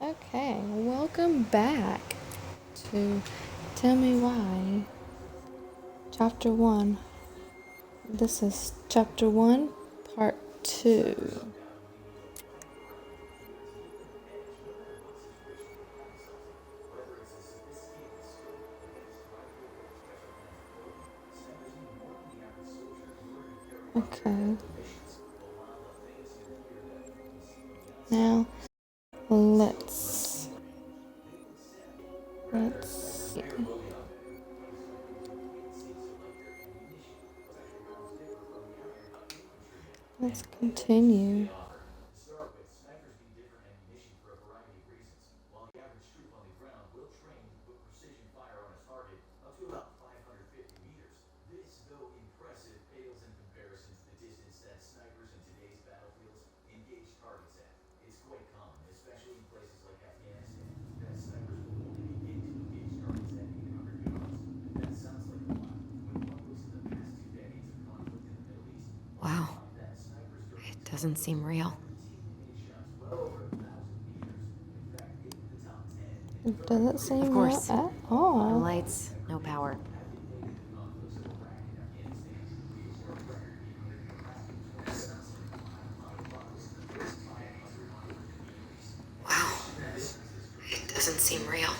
Okay, welcome back to Tell Me Why, Chapter 1. This is Chapter 1, Part 2. Okay. Now, let's see. Let's continue. Wow. It doesn't seem real. It doesn't seem Of real course. at No all. lights, no power. Wow. It doesn't seem real.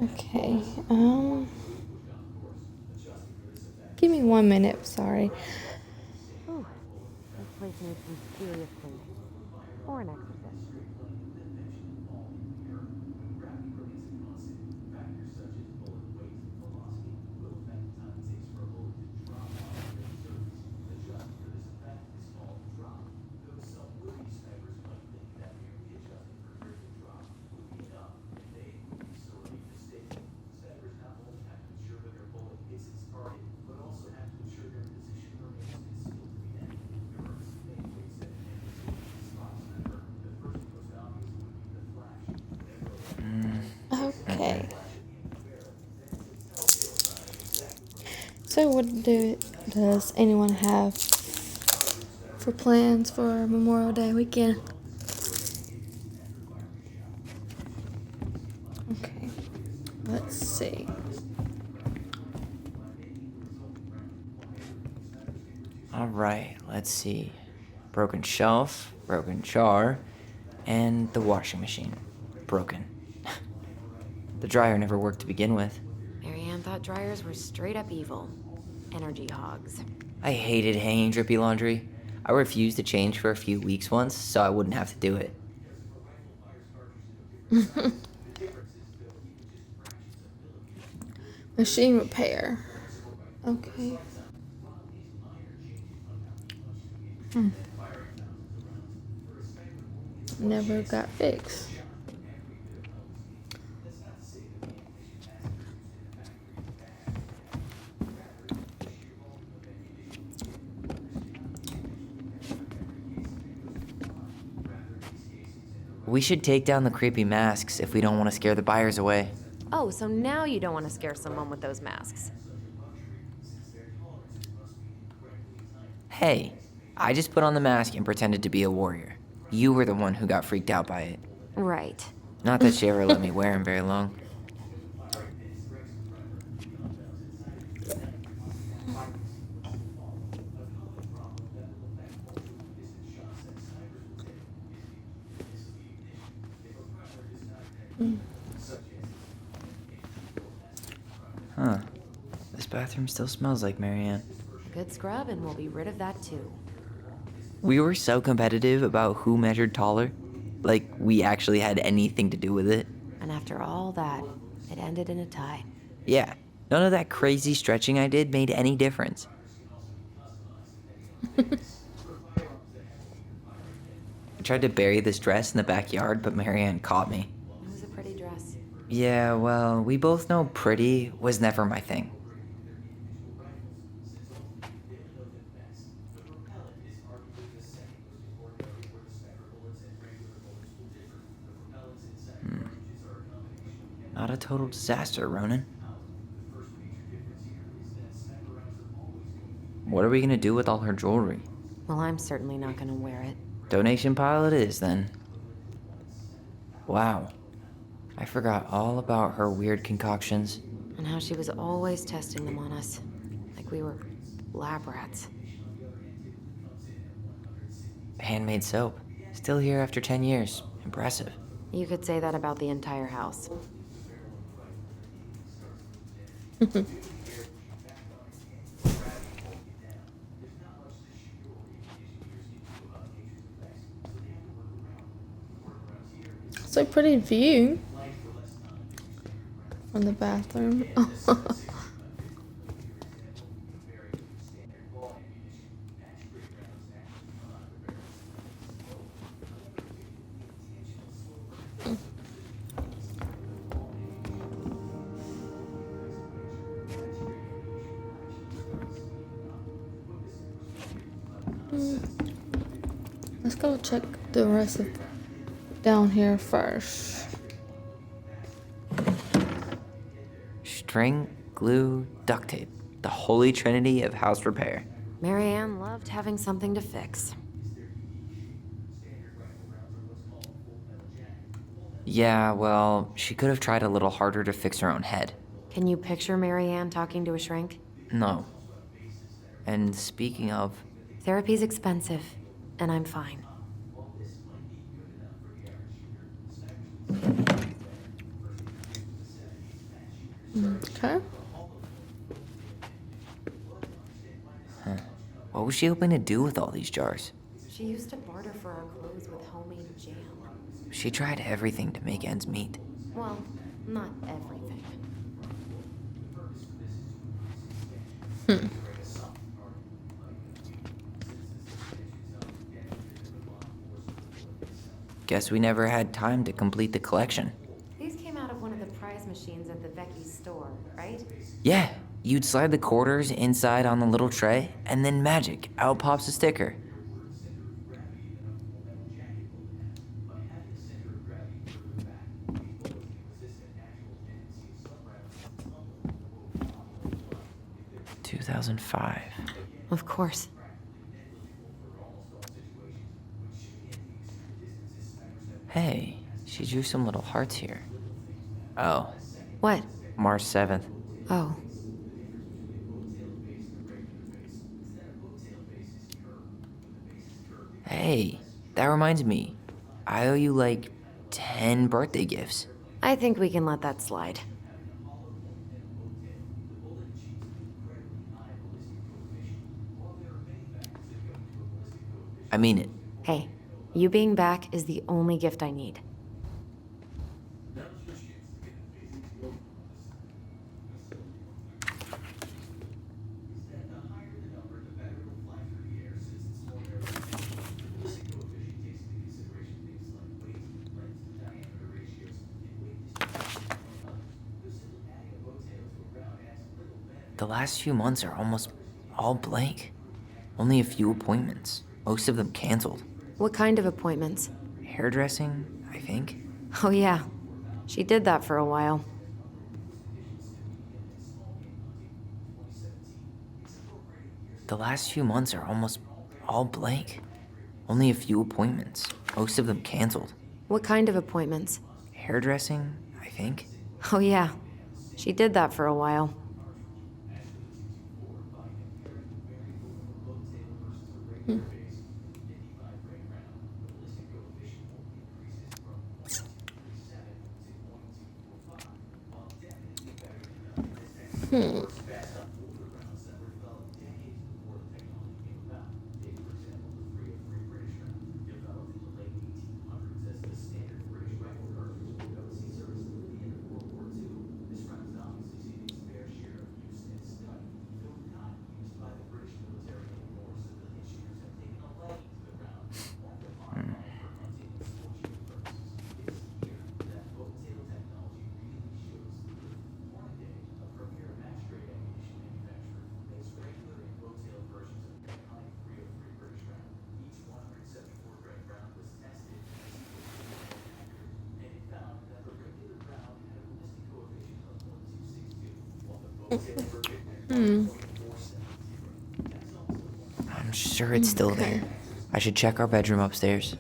Okay, give me 1 minute, sorry. Ooh, this place needs some serious cleaning. Or an exorcist. Okay. So, does anyone have for plans for Memorial Day weekend? Okay, let's see. Alright, let's see. Broken shelf, broken jar, and the washing machine. Broken. The dryer never worked to begin with. Marianne thought dryers were straight up evil. Energy hogs. I hated hanging drippy laundry. I refused to change for a few weeks once so I wouldn't have to do it. Machine repair. Okay. Never got fixed. We should take down the creepy masks if we don't want to scare the buyers away. Oh, so now you don't want to scare someone with those masks. Hey, I just put on the mask and pretended to be a warrior. You were the one who got freaked out by it. Right. Not that she ever let me wear him very long. Huh. This bathroom still smells like Marianne. Good scrub and we'll be rid of that too. We were so competitive about who measured taller. Like, we actually had anything to do with it. And after all that, it ended in a tie. Yeah, none of that crazy stretching I did made any difference. I tried to bury this dress in the backyard, but Marianne caught me. It was a pretty dress. Yeah, well, we both know pretty was never my thing. Not a total disaster, Ronan. What are we gonna do with all her jewelry? Well, I'm certainly not gonna wear it. Donation pile it is, then. Wow. I forgot all about her weird concoctions. And how she was always testing them on us. Like we were lab rats. Handmade soap. Still here after 10 years. Impressive. You could say that about the entire house. It's a pretty view from the bathroom. Let's go check the rest of down here first. String, glue, duct tape. The holy trinity of house repair. Marianne loved having something to fix. Yeah, well, she could have tried a little harder to fix her own head. Can you picture Marianne talking to a shrink? No. And speaking of, Therapy's expensive, and I'm fine. Okay. what was she hoping to do with all these jars? She used to barter for our clothes with homemade jam. She tried everything to make ends meet. Well, not everything. Guess we never had time to complete the collection. These came out of one of the prize machines at the Vecchi's store, right? Yeah, you'd slide the quarters inside on the little tray, and then magic, out pops a sticker. "2005. Of course. Hey, she drew some little hearts here. Oh, What? March 7th. Oh. Hey, that reminds me. I owe you like 10 birthday gifts. I think we can let that slide. I mean it. Hey, you being back is the only gift I need. The last few months are almost all blank. Only a few appointments, most of them canceled. What kind of appointments? Hairdressing, I think. Oh, yeah. She did that for a while. The last few months are almost all blank. Only a few appointments, most of them canceled. What kind of appointments? Hairdressing, I think. Oh, yeah. She did that for a while. I'm sure it's still Okay. there. I should check our bedroom upstairs.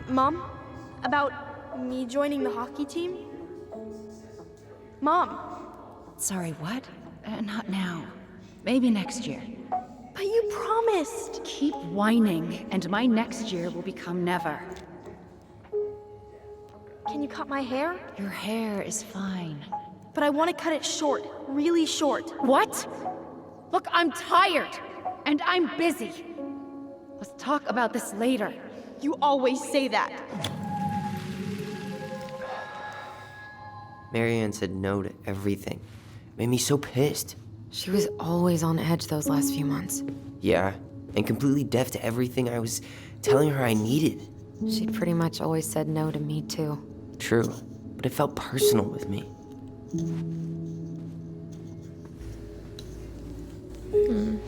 Mom? About me joining the hockey team? Mom, Sorry, what? Not now. Maybe next year. but you promised. Keep whining, and my next year will become never. Can you cut my hair? Your hair is fine. But I want to cut it short, really short. What? Look, I'm tired, and I'm busy. Let's talk about this later. You always say that. Marianne said no to everything. Made me so pissed. She was always on edge those last few months. Yeah, and completely deaf to everything I was telling her I needed. She'd pretty much always said no to me, too. True, but it felt personal with me.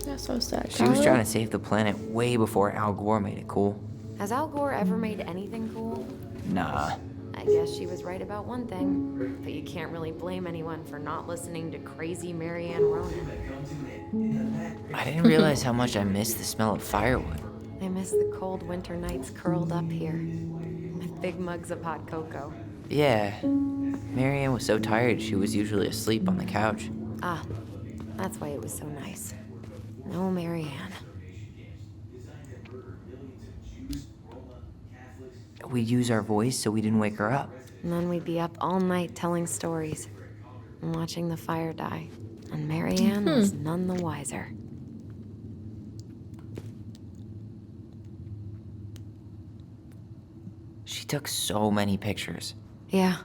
That's so sad. She was Carla? trying to save the planet way before Al Gore made it cool. Has Al Gore ever made anything cool? Nah. I guess she was right about one thing. But you can't really blame anyone for not listening to crazy Marianne Ronan. I didn't realize how much I missed the smell of firewood. I miss the cold winter nights curled up here with big mugs of hot cocoa. Yeah. Marianne was so tired she was usually asleep on the couch. Ah, that's why it was so nice. No Marianne. We'd use our voice so we didn't wake her up. And then we'd be up all night telling stories and watching the fire die. And Marianne was none the wiser. She took so many pictures. Yeah.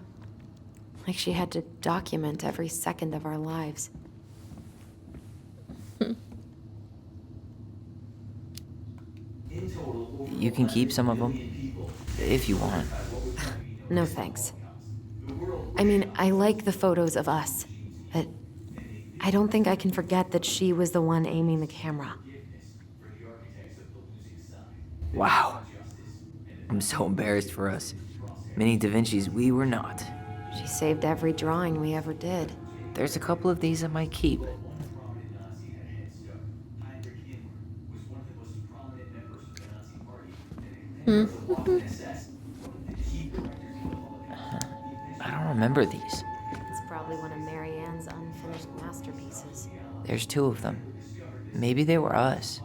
Like she had to document every second of our lives. You can keep some of them, if you want. No thanks. I mean, I like the photos of us, but I don't think I can forget that she was the one aiming the camera. Wow. I'm so embarrassed for us. Many Da Vinci's we were not. She saved every drawing we ever did. There's a couple of these I might keep. I don't remember these. It's probably one of Marianne's unfinished masterpieces. There's two of them. Maybe they were us.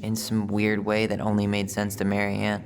In some weird way that only made sense to Marianne.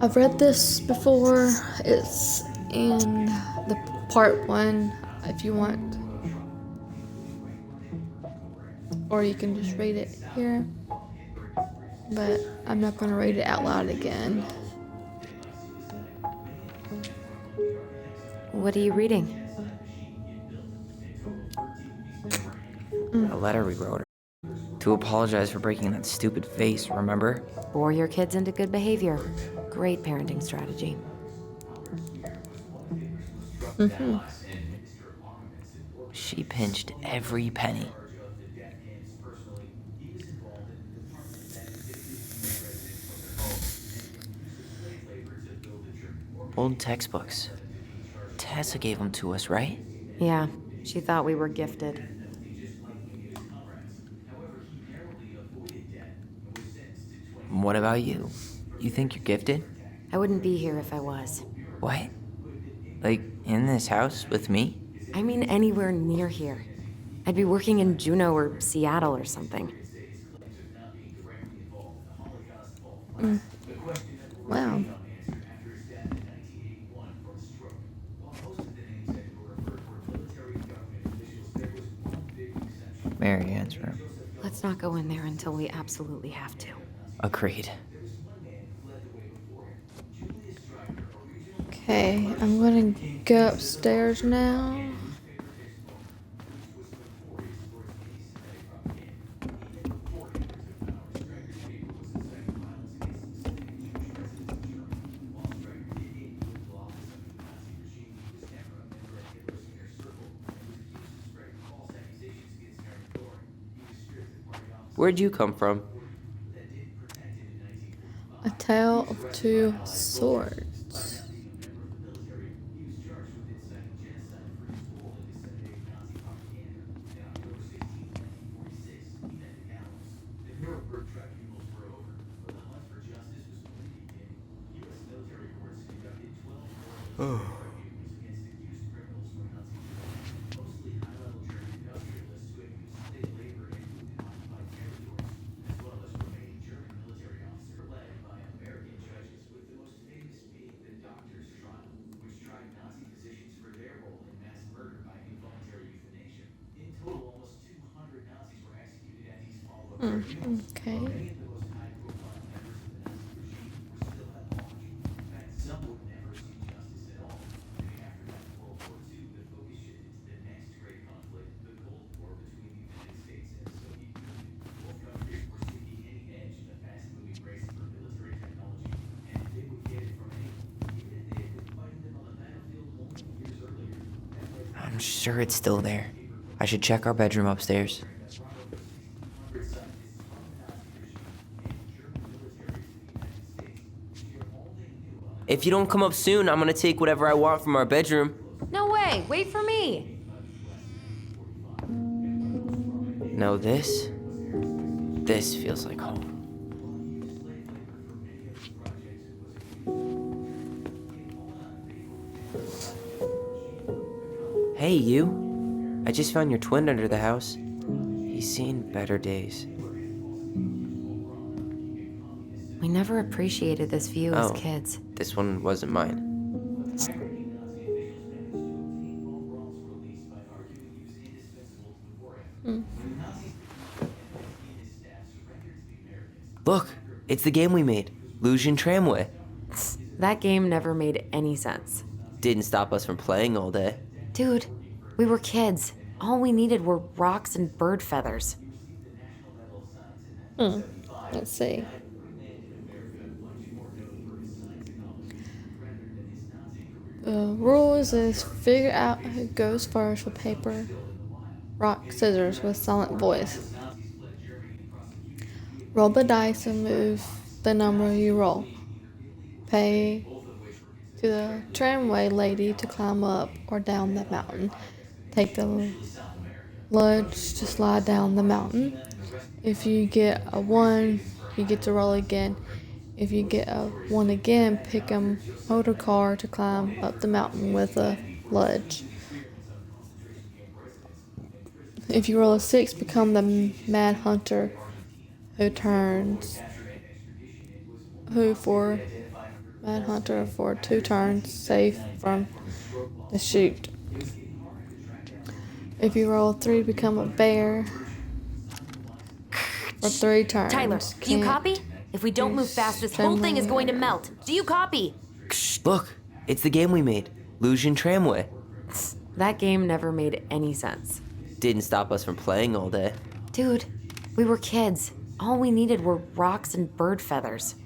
I've read this before. It's in the part 1, if you want. Or you can just read it here. But I'm not going to read it out loud again. What are you reading? A letter we wrote her. To apologize for breaking that stupid face, remember? Bore your kids into good behavior. Great parenting strategy. She pinched every penny. Old textbooks. Tessa gave them to us, right? Yeah, she thought we were gifted. What about you? You think you're gifted? I wouldn't be here if I was. What? Like, in this house with me? I mean anywhere near here. I'd be working in Juneau or Seattle or something. Wow. Marianne's room. Let's not go in there until we absolutely have to. Agreed. Okay, I'm gonna go upstairs now. Where'd you come from? A Tale of Two Swords. Okay. I'm sure it's still there. I should check our bedroom upstairs. If you don't come up soon, I'm gonna take whatever I want from our bedroom. No way! Wait for me! No, this feels like home. Hey, you. I just found your twin under the house. He's seen better days. We never appreciated this view as kids. This one wasn't mine. Look, it's the game we made, Lucian Tramway. That game never made any sense. Didn't stop us from playing all day. Dude, we were kids. All we needed were rocks and bird feathers. Let's see. The rules is figure out who goes first with paper, rock, scissors with silent voice. Roll the dice and move the number you roll. Pay to the tramway lady to climb up or down the mountain. Take the ledge to slide down the mountain. If you get a 1, you get to roll again. If you get a 1 again, pick a motor car to climb up the mountain with a ledge. If you roll a 6, become the Mad Hunter who for Mad Hunter for 2 turns, safe from the chute. If you roll a 3, become a bear for 3 turns. Tyler, do you Can't copy? If we don't move fast, this whole thing is going to melt. Do you copy? Look, it's the game we made, Lucian Tramway. That game never made any sense. Didn't stop us from playing all day. Dude, we were kids. All we needed were rocks and bird feathers.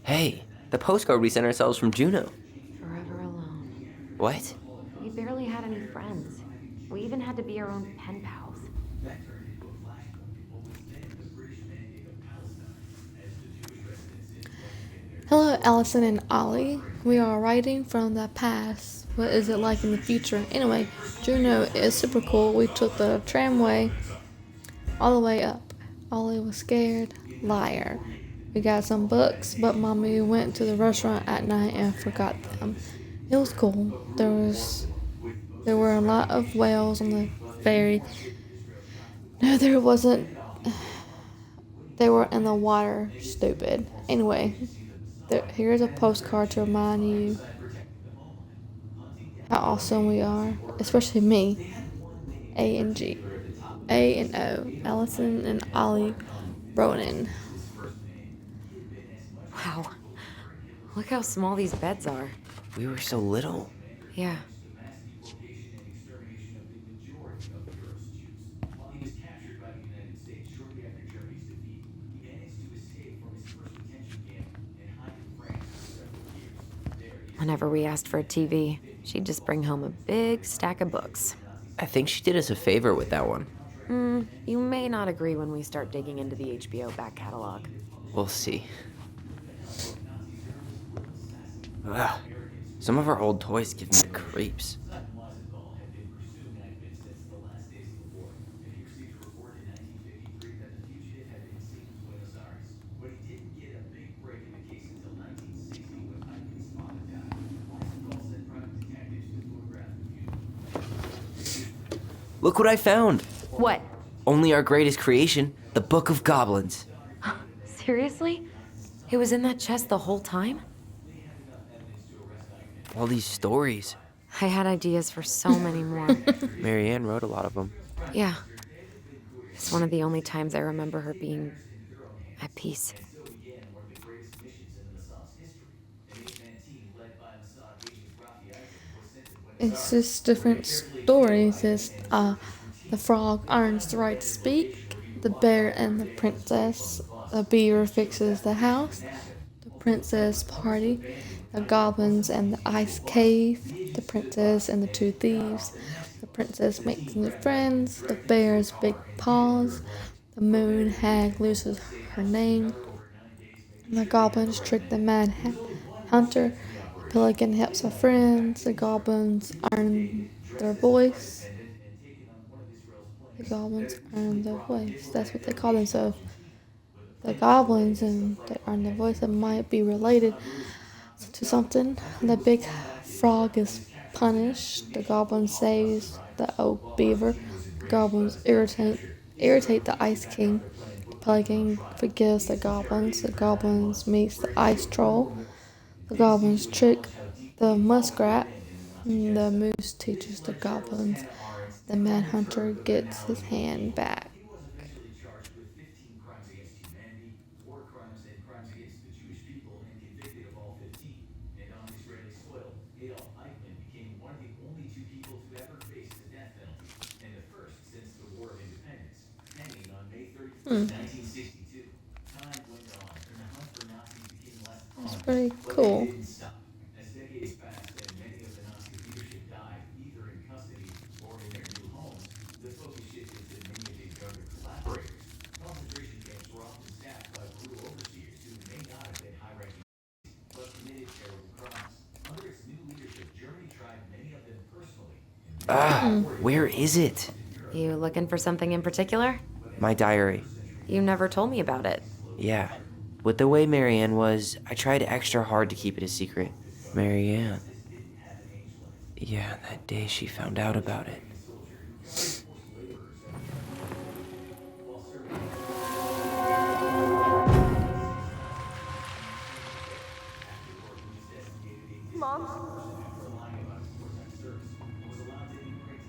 Hey, the postcard we sent ourselves from Juneau. Forever alone. What? We barely had any friends. We even had to be our own pen pals. Hello, Allison and Ollie. We are writing from the past. What is it like in the future? Anyway, Juneau is super cool. We took the tramway all the way up. Ollie was scared. Liar. We got some books, but Mommy went to the restaurant at night and forgot them. It was cool. There were a lot of whales on the ferry. No, there wasn't. They were in the water. Stupid. Anyway, here's a postcard to remind you how awesome we are, especially me. A and G, A and O, Allison and Ollie Ronan. Wow. Look how small these beds are. We were so little. Yeah. Whenever we asked for a TV, she'd just bring home a big stack of books. I think she did us a favor with that one. You may not agree when we start digging into the HBO back catalog. We'll see. Ugh. Some of our old toys give me the creeps. Look what I found! What? Only our greatest creation, the Book of Goblins. Seriously? It was in that chest the whole time? All these stories. I had ideas for so many more. Marianne wrote a lot of them. Yeah. It's one of the only times I remember her being at peace. It's just different stories. It's the frog earns the right to speak, the bear and the princess, the beaver fixes the house, the princess party, the goblins and the ice cave, the princess and the two thieves, the princess makes new friends, the bear's big paws, the moon hag loses her name, and the goblins trick the mad hunter. Pelican helps her friends. The goblins earn their voice. The goblins earn their voice. That's what they call themselves. The goblins, and they earn their voice. It might be related to something. The big frog is punished. The goblin saves the old beaver. The goblins irritate the ice king. The pelican forgives the goblins. The goblins meets the ice troll. The goblins trick the muskrat. The moose teaches the goblins. The mad hunter gets his hand back. That's pretty cool. Where is it? You looking for something in particular? My diary. You never told me about it. Yeah. With the way Marianne was, I tried extra hard to keep it a secret. Marianne. Yeah, that day she found out about it. Mom?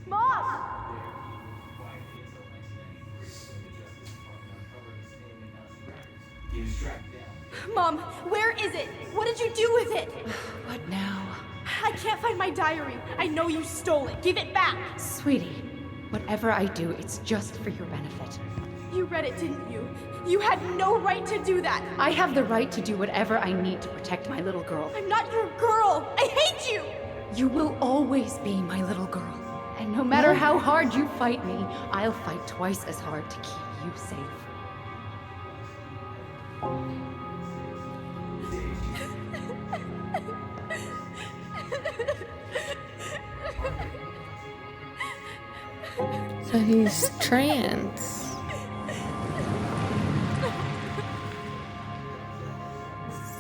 Mom! Mom, where is it? What did you do with it? What now? I can't find my diary. I know you stole it. Give it back. Sweetie, whatever I do, it's just for your benefit. You read it, didn't you? You had no right to do that. I have the right to do whatever I need to protect my little girl. I'm not your girl. I hate you. You will always be my little girl. And no matter how hard you fight me, I'll fight twice as hard to keep you safe. So he's trans.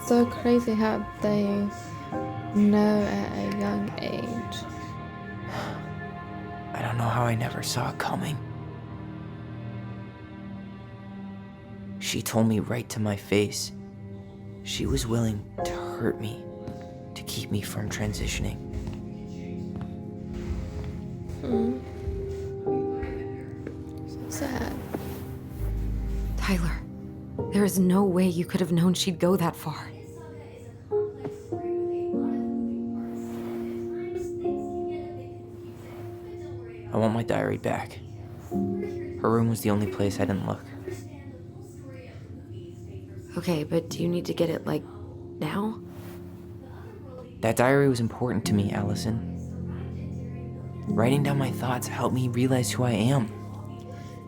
So crazy how they know at a young age. I don't know how I never saw it coming. She told me right to my face. She was willing to hurt me, to keep me from transitioning. So sad. Tyler, there is no way you could have known she'd go that far. I want my diary back. Her room was the only place I didn't look. Okay, but do you need to get it, like, now? That diary was important to me, Allison. Writing down my thoughts helped me realize who I am.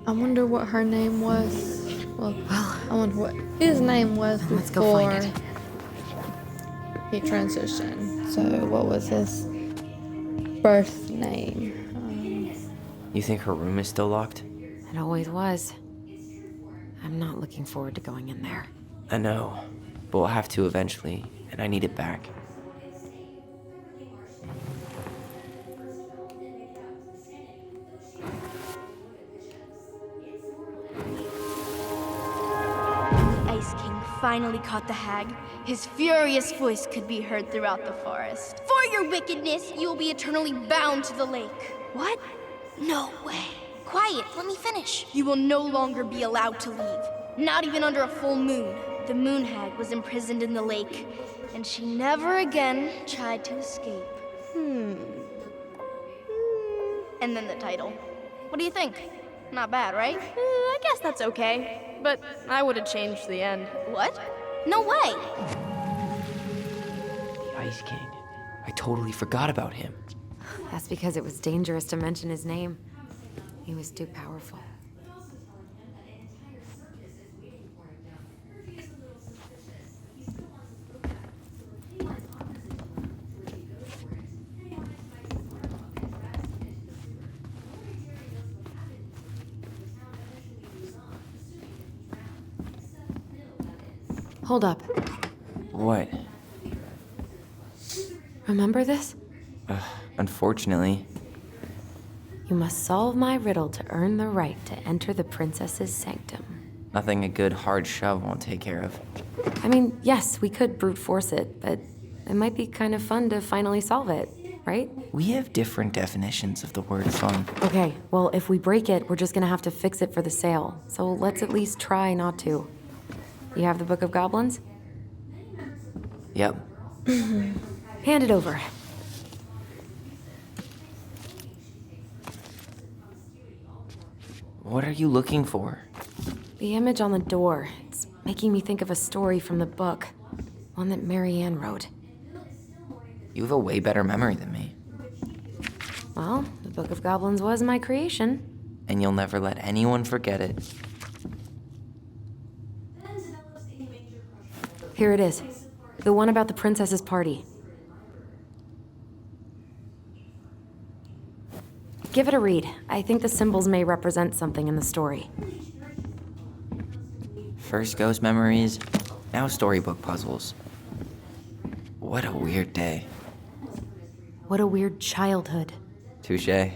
I wonder what her name was. Well, I wonder what his name was Let's go before find it. he transitioned. So, what was his birth name? You think her room is still locked? It always was. I'm not looking forward to going in there. I know, but we'll have to eventually, and I need it back. The Ice King finally caught the hag. His furious voice could be heard throughout the forest. For your wickedness, you will be eternally bound to the lake. What? No way. Quiet, let me finish. You will no longer be allowed to leave, not even under a full moon. The moon hag was imprisoned in the lake, and she never again tried to escape. And then the title. What do you think? Not bad, right? I guess that's okay. But I would have changed the end. What? No way! The Ice King. I totally forgot about him. That's because it was dangerous to mention his name. He was too powerful. Hold up. What? Remember this? Unfortunately. You must solve my riddle to earn the right to enter the princess's sanctum. Nothing a good hard shove won't take care of. I mean, yes, we could brute force it, but it might be kind of fun to finally solve it, right? We have different definitions of the word fun. Okay, well, if we break it, we're just gonna have to fix it for the sale. So let's at least try not to. You have the Book of Goblins? Yep. Hand it over. What are you looking for? The image on the door. It's making me think of a story from the book. One that Marianne wrote. You have a way better memory than me. Well, the Book of Goblins was my creation. And you'll never let anyone forget it. Here it is. The one about the princess's party. Give it a read. I think the symbols may represent something in the story. First ghost memories, now storybook puzzles. What a weird day. What a weird childhood. Touché.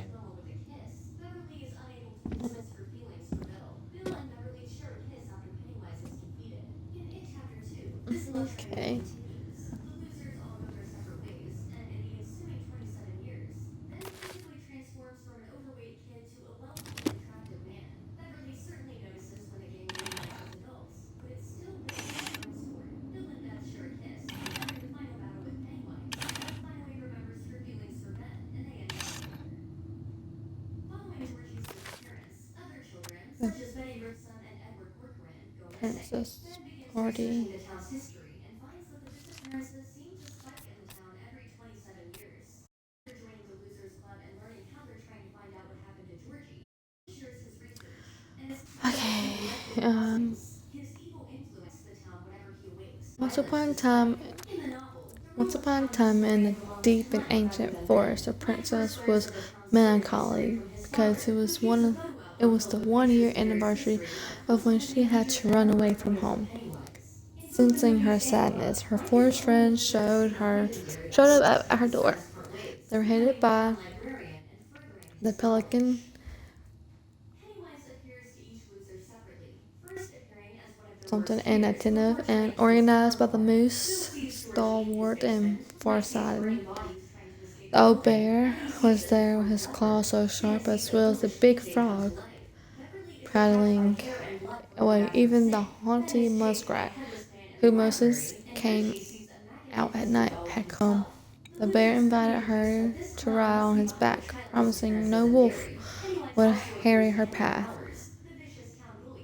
Okay. Princess party. Okay. Once upon a time in the deep and ancient forest, a princess was melancholy because it was the 1 year anniversary of when she had to run away from home. Sensing her sadness, her forest friends showed up at her door. They were headed by the Pelican something and attentive and organized by the moose, stalwart and farsighted. The old bear was there with his claws so sharp, as well as the big frog prattling away. Even the haughty muskrat, who Moses came out at night, had come. The bear invited her to ride on his back, promising no wolf would harry her path.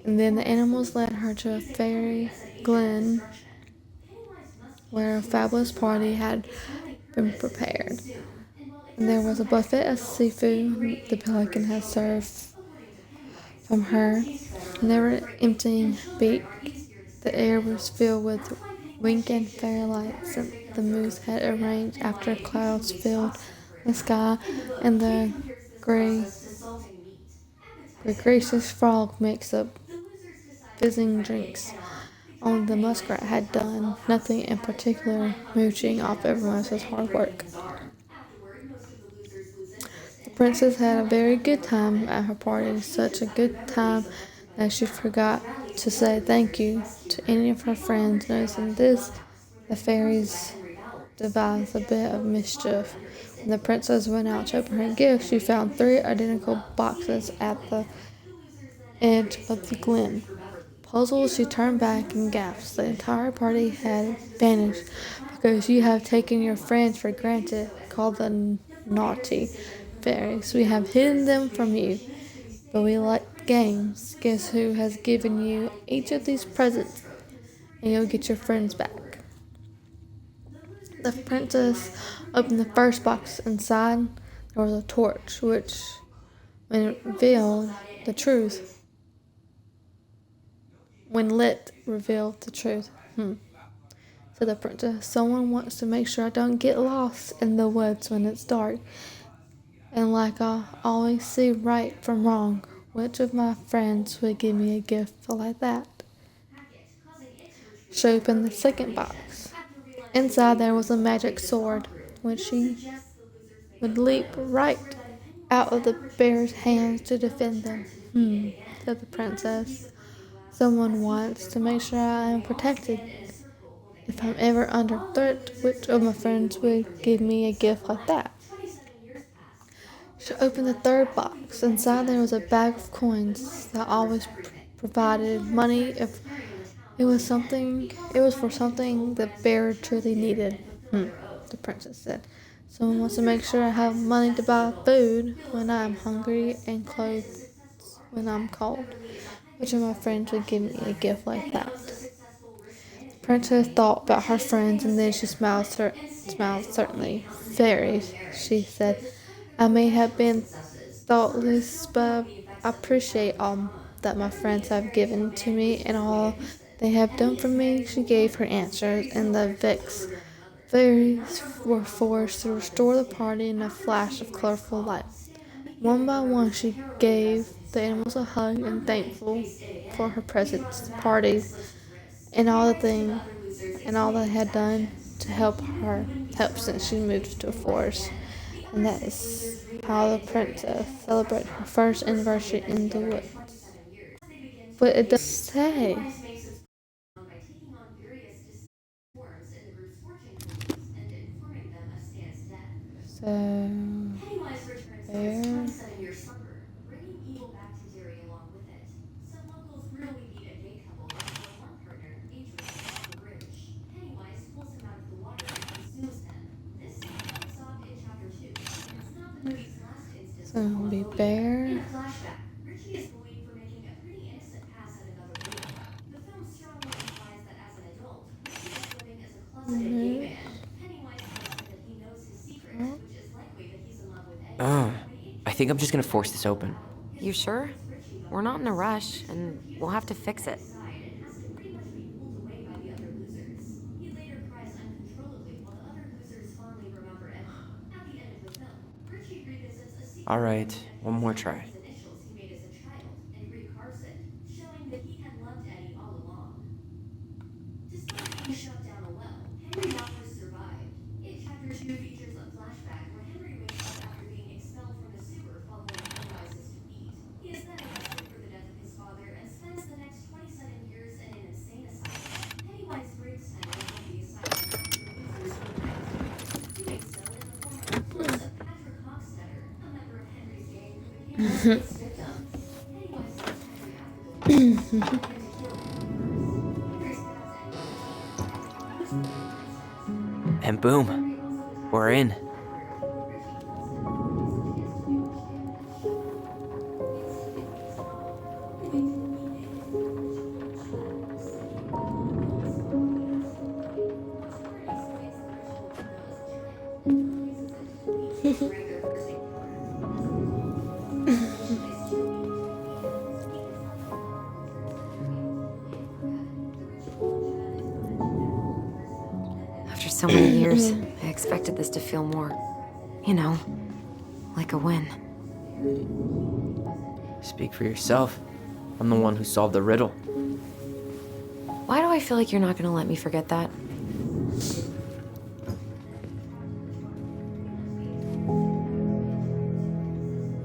And then the animals led her to a fairy glen where a fabulous party had been prepared. And there was a buffet of seafood the pelican had served from her never emptying beak. The air was filled with wink and fairy lights that the moose had arranged after clouds filled the sky, and the gracious frog mixed up fizzing drinks. Only the muskrat had done nothing in particular, mooching off everyone else's hard work. The princess had a very good time at her party, such a good time that she forgot to say thank you to any of her friends. Noticing this, the fairies devised a bit of mischief. When the princess went out to open her gift, she found 3 identical boxes at the edge of the glen. Puzzled, she turned back and gasped. The entire party had vanished because you have taken your friends for granted, called the naughty fairies. We have hidden them from you, but we like games. Guess who has given you each of these presents, and you'll get your friends back. The princess opened the first box. Inside, there was a torch, which, when it revealed the truth, when lit, revealed the truth. Said the princess. Someone wants to make sure I don't get lost in the woods when it's dark. And like I always see right from wrong, which of my friends would give me a gift like that? She opened the second box. Inside there was a magic sword, which she would leap right out of the bear's hands to defend them. Said the princess. Someone wants to make sure I am protected. If I'm ever under threat, which of my friends would give me a gift like that? She opened the third box. Inside there was a bag of coins that always provided money if it was for something the bear truly needed. The princess said. Someone wants to make sure I have money to buy food when I'm hungry and clothes when I'm cold. Which of my friends would give me a gift like that? The princess thought about her friends, and then she smiled certainly. Fairies, she said. I may have been thoughtless, but I appreciate all that my friends have given to me and all they have done for me. She gave her answers, and the vexed fairies were forced to restore the party in a flash of colorful light. One by one, she gave the animals a hug and thankful for her presence, parties, and all they had done to help since she moved to a forest. And that is how the princess celebrated her first anniversary in the woods. But it doesn't say. So, there. So it'll be bear. I think I'm just gonna force this open. You sure? We're not in a rush, and we'll have to fix it. Alright, one more try. shut down a well. Henry Knockers survived. It chapter 2 features a flashback where Henry wakes up after being expelled from the sewer following Pennywise's defeat. He is then arrested for the death of his father and spends the next 27 years in an insane asylum. Pennywise breaks Henry from the asylum after the losers were back. Doing so in the form of the clothes of Patrick Hockstetter, a member of Henry's gang who became his victim. Pennywise tells Henry after the losers And boom, we're in. After so many years, I expected this to feel more, you know, like a win. Speak for yourself. I'm the one who solved the riddle. Why do I feel like you're not gonna let me forget that?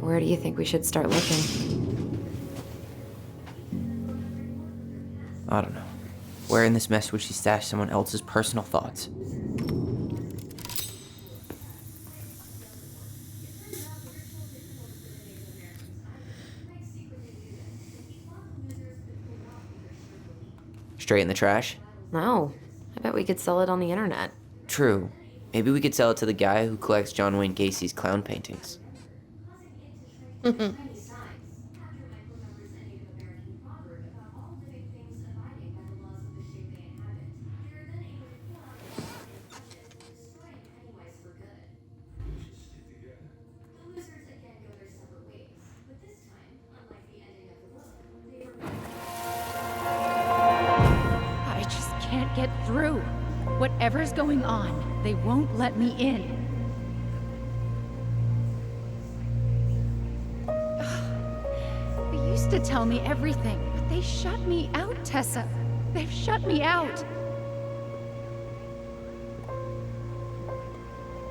Where do you think we should start looking? I don't know. Where in this mess would she stash someone else's personal thoughts? Straight in the trash? No. I bet we could sell it on the internet. True. Maybe we could sell it to the guy who collects John Wayne Gacy's clown paintings. I just can't get through. Whatever's going on, they won't let me in. They used to tell me everything, but they shut me out, Tessa. They've shut me out.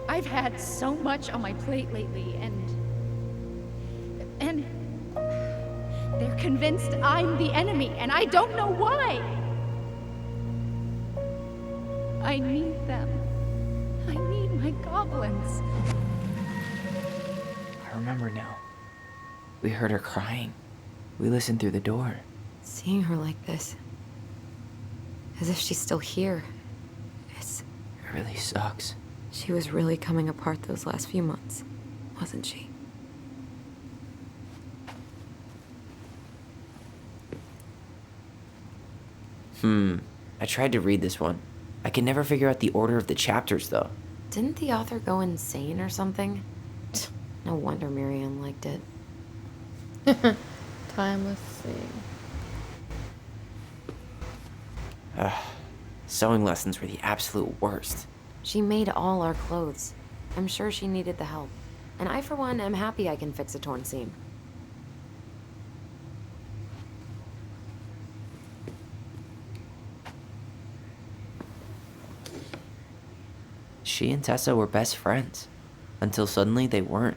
I've had so much on my plate lately, and they're convinced I'm the enemy, and I don't know why. I need them. I need my goblins. I remember now. We heard her crying. We listened through the door. Seeing her like this, as if she's still here, It really sucks. she was really coming apart those last few months, wasn't she? I tried to read this one. I could never figure out the order of the chapters, though. Didn't the author go insane or something? No wonder Marianne liked it. Timeless thing. Sewing lessons were the absolute worst. She made all our clothes. I'm sure she needed the help. And I, for one, am happy I can fix a torn seam. She and Tessa were best friends. Until suddenly they weren't.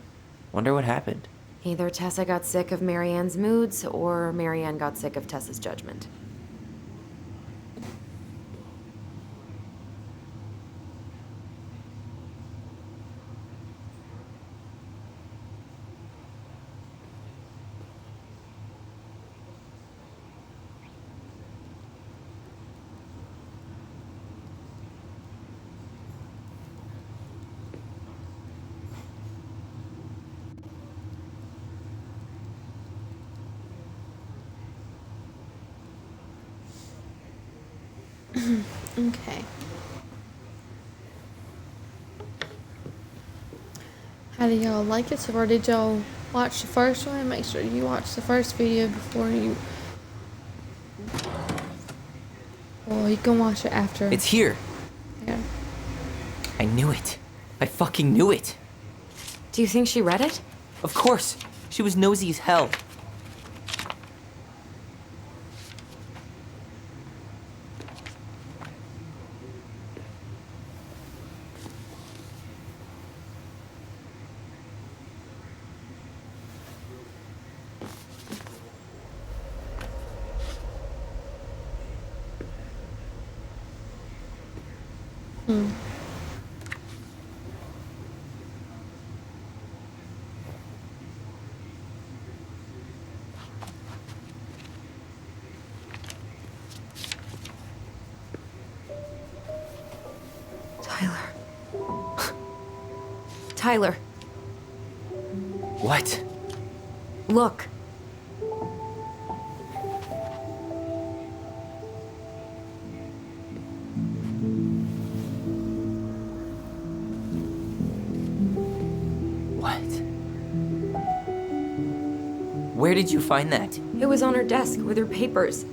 Wonder what happened. Either Tessa got sick of Marianne's moods, or Marianne got sick of Tessa's judgment. Okay. How do y'all like it? So far, did y'all watch the first one? Make sure you watch the first video before you... Well, you can watch it after. It's here. Yeah. I knew it. I fucking knew it. Do you think she read it? Of course. She was nosy as hell. Tyler. Tyler, What? look. What? Where did you find that? It was on her desk with her papers.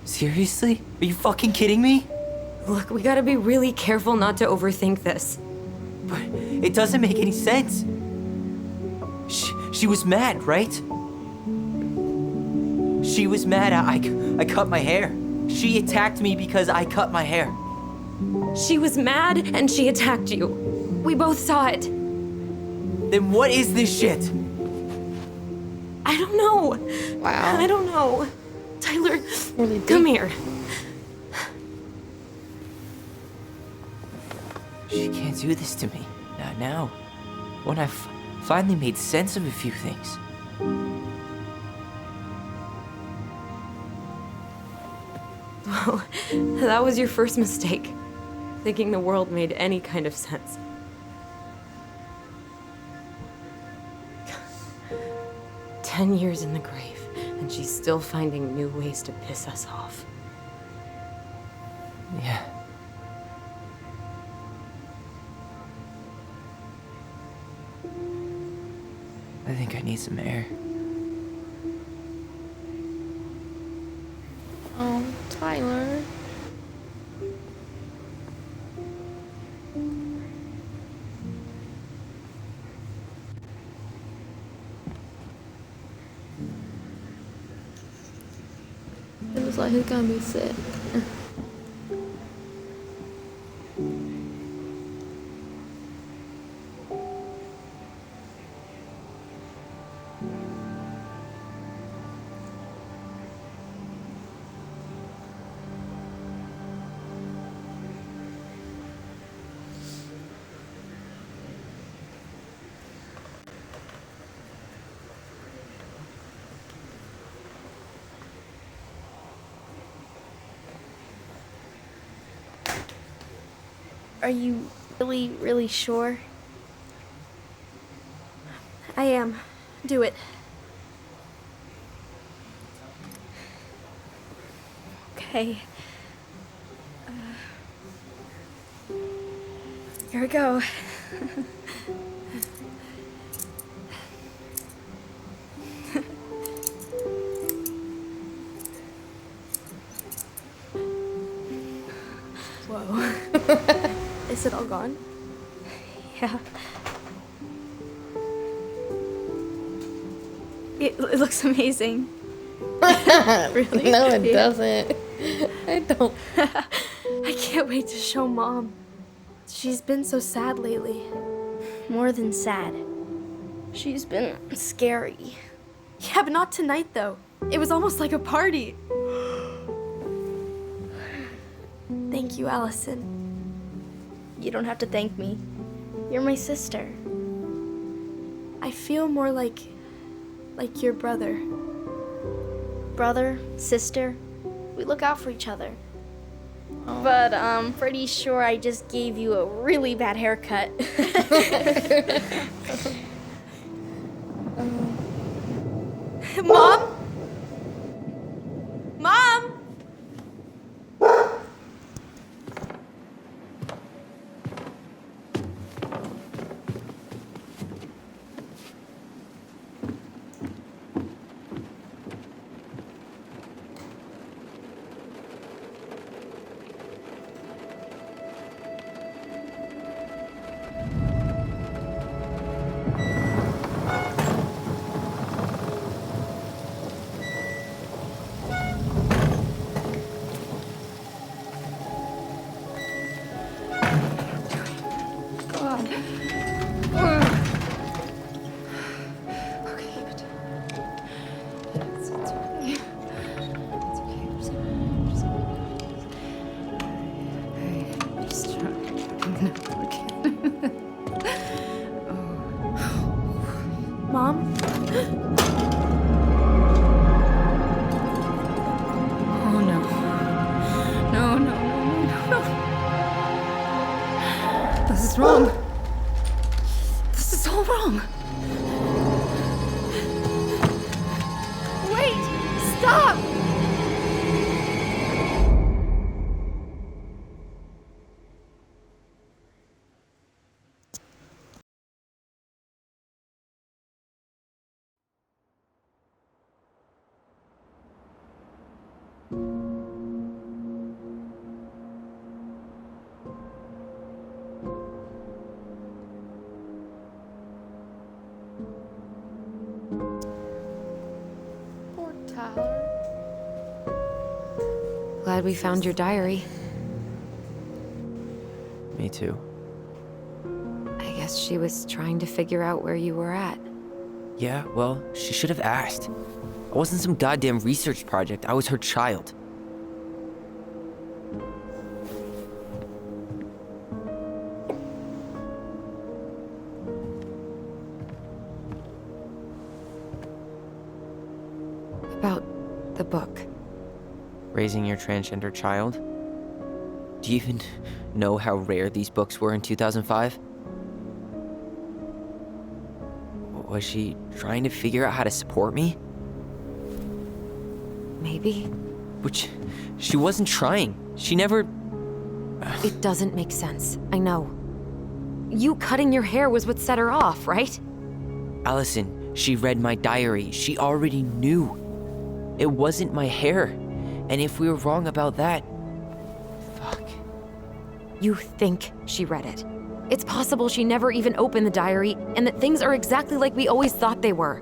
Seriously? Are you fucking kidding me? Look, we gotta be really careful not to overthink this. But it doesn't make any sense. She was mad, right? She was mad I cut my hair. She attacked me because I cut my hair. She was mad and she attacked you. We both saw it. Then what is this shit? I don't know. Wow. I don't know. Tyler, Really come deep. here. She can't do this to me. Not now. When I've finally made sense of a few things. Well, that was your first mistake. Thinking the world made any kind of sense. "10 years in the grave, and she's still finding new ways to piss us off." Yeah. I think I need some air. Oh, Tyler. It looks like he's gonna be sick. Are you really, really sure? I am. Do it. Okay. Here we go. Whoa. Is it all gone? Yeah. It looks amazing. Really? No, it Yeah. doesn't. I don't. I can't wait to show Mom. She's been so sad lately. More than sad. She's been scary. Yeah, but not tonight, though. It was almost like a party. Thank you, Allison. You don't have to thank me. You're my sister. I feel more like your brother. Brother, sister, we look out for each other. But I'm pretty sure I just gave you a really bad haircut. Mom? Mom? is wrong. This is all wrong. Wait! Stop! Poor Tyler. Glad we found your diary. Me too. I guess she was trying to figure out where you were at. Yeah, well, she should have asked. I wasn't some goddamn research project. I was her child. About the book. Raising your transgender child? Do you even know how rare these books were in 2005? Was she trying to figure out how to support me? Maybe. Which, she wasn't trying. She never... It doesn't make sense. I know. You cutting your hair was what set her off, right? Allison, she read my diary. She already knew. It wasn't my hair. And if we were wrong about that... Fuck. You think she read it. It's possible she never even opened the diary, and that things are exactly like we always thought they were.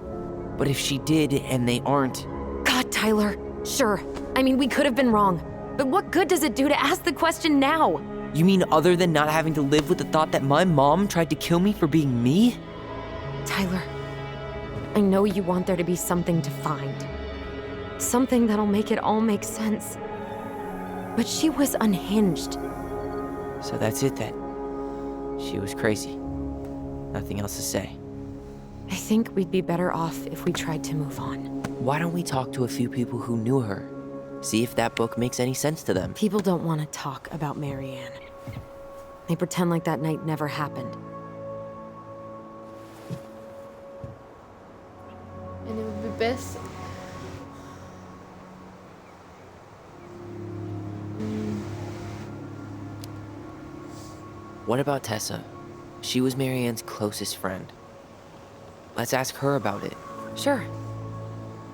But if she did, and they aren't... God, Tyler. Sure. I mean, we could have been wrong. But what good does it do to ask the question now? You mean other than not having to live with the thought that my mom tried to kill me for being me? Tyler, I know you want there to be something to find. Something that'll make it all make sense. But she was unhinged. So that's it then. She was crazy. Nothing else to say. I think we'd be better off if we tried to move on. Why don't we talk to a few people who knew her? See if that book makes any sense to them. People don't want to talk about Marianne. They pretend like that night never happened. And it would be best. What about Tessa? She was Marianne's closest friend. Let's ask her about it. Sure.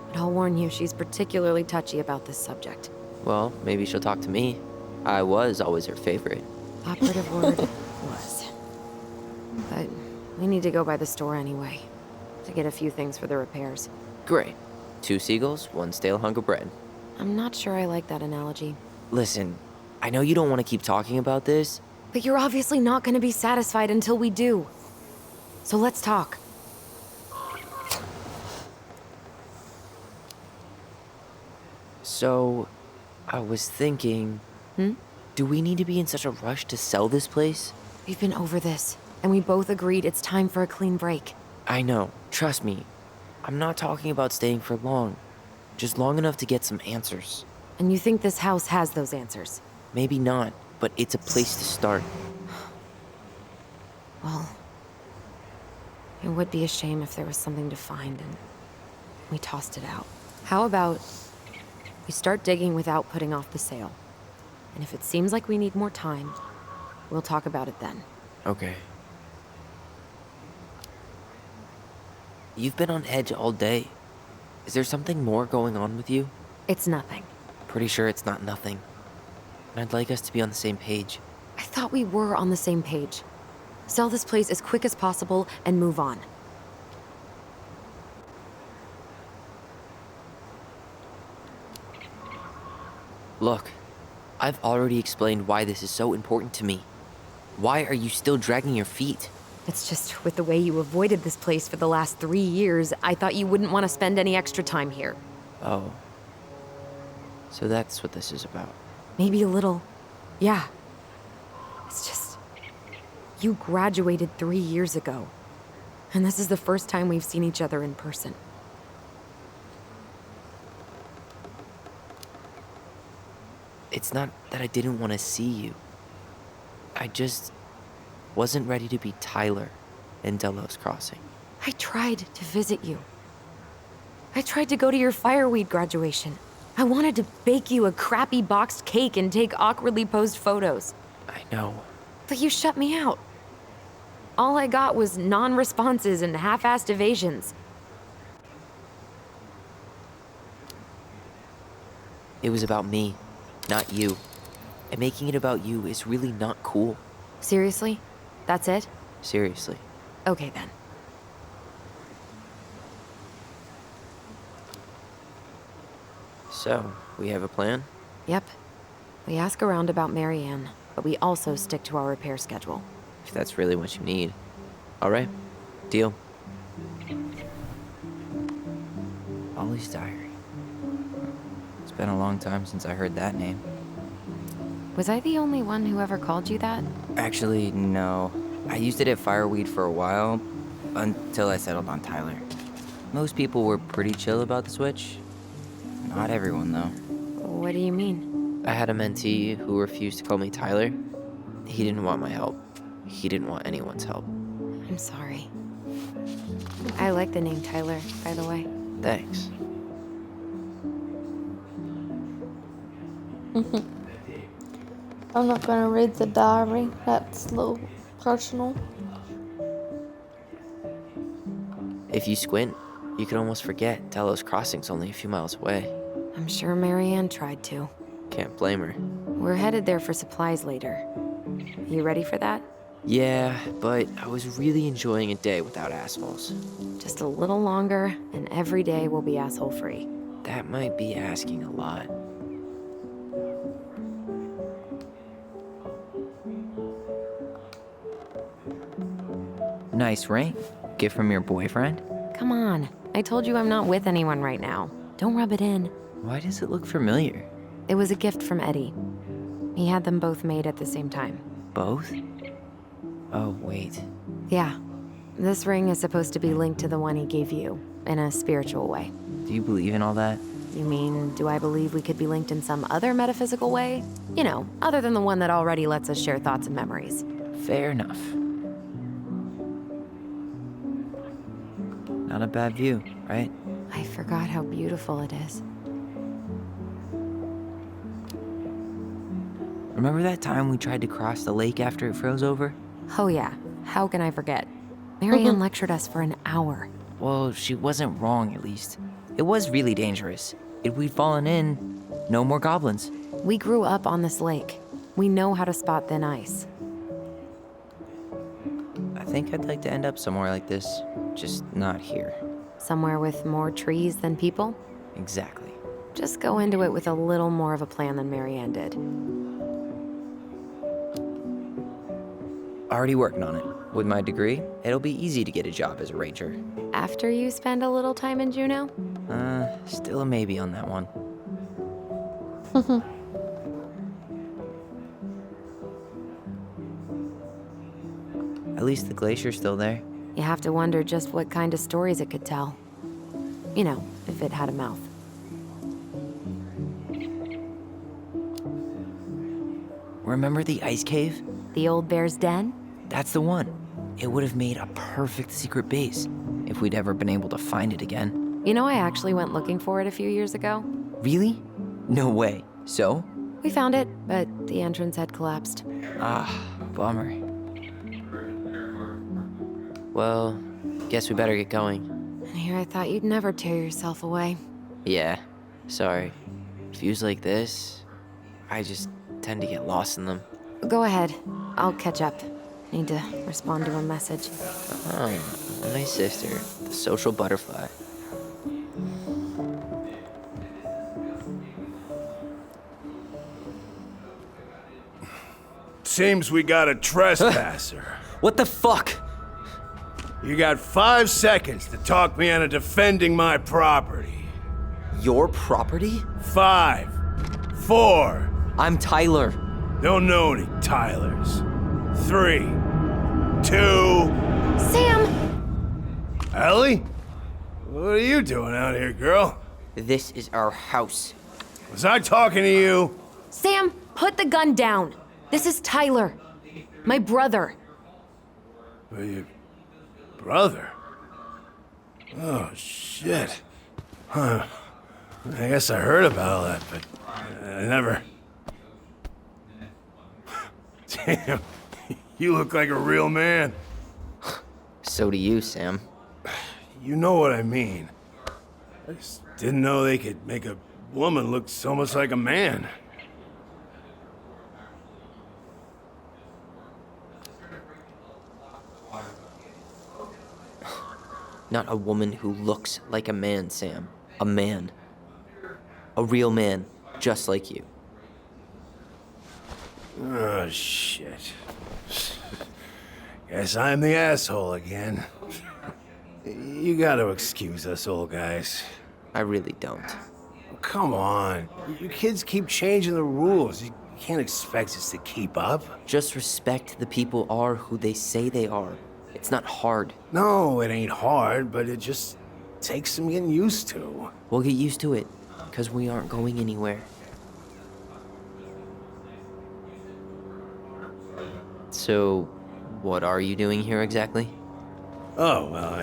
But I'll warn you, she's particularly touchy about this subject. Well, maybe she'll talk to me. I was always her favorite. Operative word was. But we need to go by the store anyway, to get a few things for the repairs. Great. 2 seagulls, 1 stale hunk of bread. I'm not sure I like that analogy. Listen, I know you don't want to keep talking about this. But you're obviously not going to be satisfied until we do. So let's talk. So, I was thinking... Do we need to be in such a rush to sell this place? We've been over this, and we both agreed it's time for a clean break. I know. Trust me. I'm not talking about staying for long. Just long enough to get some answers. And you think this house has those answers? Maybe not, but it's a place to start. Well, it would be a shame if there was something to find and we tossed it out. How about we start digging without putting off the sale? And if it seems like we need more time, we'll talk about it then. Okay. You've been on edge all day. Is there something more going on with you? It's nothing. Pretty sure it's not nothing. And I'd like us to be on the same page. I thought we were on the same page. Sell this place as quick as possible and move on. Look, I've already explained why this is so important to me. Why are you still dragging your feet? It's just with the way you avoided this place for the last 3 years, I thought you wouldn't want to spend any extra time here. Oh. So that's what this is about. Maybe a little. Yeah. It's just... You graduated 3 years ago. And this is the first time we've seen each other in person. It's not that I didn't want to see you. I just... wasn't ready to be Tyler in Delos Crossing. I tried to visit you. I tried to go to your fireweed graduation. I wanted to bake you a crappy boxed cake and take awkwardly posed photos. I know. But you shut me out. All I got was non-responses and half-assed evasions. It was about me, not you. And making it about you is really not cool. Seriously? That's it? Seriously. Okay then. So, we have a plan? Yep. We ask around about Marianne, but we also stick to our repair schedule. If that's really what you need. Alright, deal. Ollie's Diary. It's been a long time since I heard that name. Was I the only one who ever called you that? Actually, no. I used it at Fireweed for a while, until I settled on Tyler. Most people were pretty chill about the switch. Not everyone, though. What do you mean? I had a mentee who refused to call me Tyler. He didn't want my help. He didn't want anyone's help. I'm sorry. I like the name Tyler, by the way. Thanks. I'm not gonna read the diary. That's a little personal. If you squint, you can almost forget Delos Crossing's only a few miles away. I'm sure Marianne tried to. Can't blame her. We're headed there for supplies later. You ready for that? Yeah, but I was really enjoying a day without assholes. Just a little longer, and every day will be asshole-free. That might be asking a lot. Nice ring. Gift from your boyfriend? Come on. I told you I'm not with anyone right now. Don't rub it in. Why does it look familiar? It was a gift from Eddie. He had them both made at the same time. Both? Oh, wait. Yeah. This ring is supposed to be linked to the one he gave you, in a spiritual way. Do you believe in all that? You mean, do I believe we could be linked in some other metaphysical way? You know, other than the one that already lets us share thoughts and memories. Fair enough. Not a bad view, right? I forgot how beautiful it is. Remember that time we tried to cross the lake after it froze over? Oh yeah, how can I forget? Marianne lectured us for an hour. Well, she wasn't wrong, at least. It was really dangerous. If we'd fallen in, no more goblins. We grew up on this lake. We know how to spot thin ice. I think I'd like to end up somewhere like this, just not here. Somewhere with more trees than people? Exactly. Just go into it with a little more of a plan than Marianne did. Already working on it. With my degree, it'll be easy to get a job as a ranger. After you spend a little time in Juneau? Still a maybe on that one. At least the glacier's still there. You have to wonder just what kind of stories it could tell. You know, if it had a mouth. Remember the ice cave? The old bear's den? That's the one. It would have made a perfect secret base if we'd ever been able to find it again. You know, I actually went looking for it a few years ago. Really? No way. So? We found it, but the entrance had collapsed. Ah, bummer. Well, guess we better get going. And here I thought you'd never tear yourself away. Yeah, sorry. Views like this, I just tend to get lost in them. Go ahead. I'll catch up. Need to respond to a message. Oh, my sister, the social butterfly. Seems we got a trespasser. What the fuck? You got 5 seconds to talk me into defending my property. Your property? 5, 4. I'm Tyler. Don't know any Tylers. 3, 2. Sam! Ellie? What are you doing out here, girl? This is our house. Was I talking to you? Sam, put the gun down. This is Tyler. My brother. Well, your brother? Oh, shit. Huh. I guess I heard about all that, but I never... Damn, you look like a real man. So do you, Sam. You know what I mean. I just didn't know they could make a woman look so much like a man. Not a woman who looks like a man, Sam. A man. A real man, just like you. Oh, shit. Guess I'm the asshole again. You gotta excuse us old guys. I really don't. Come on. You kids keep changing the rules. You can't expect us to keep up. Just respect the people are who they say they are. It's not hard. No, it ain't hard, but it just takes some getting used to. We'll get used to it, because we aren't going anywhere. So, what are you doing here exactly? Oh, well,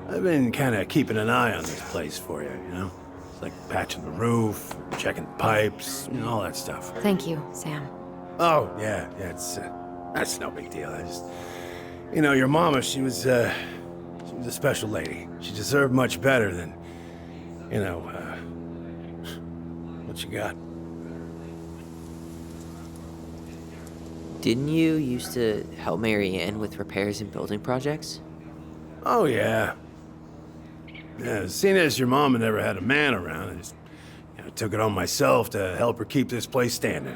I've been kind of keeping an eye on this place for you, you know? It's like patching the roof, checking the pipes, you know, all that stuff. Thank you, Sam. Oh, yeah, it's, that's no big deal. I just, you know, your mama, she was a special lady. She deserved much better than, you know, what you got. Didn't you used to help Mary Ann with repairs and building projects? Oh, yeah. Yeah, seeing as your mama never had a man around, I just, you know, took it on myself to help her keep this place standing.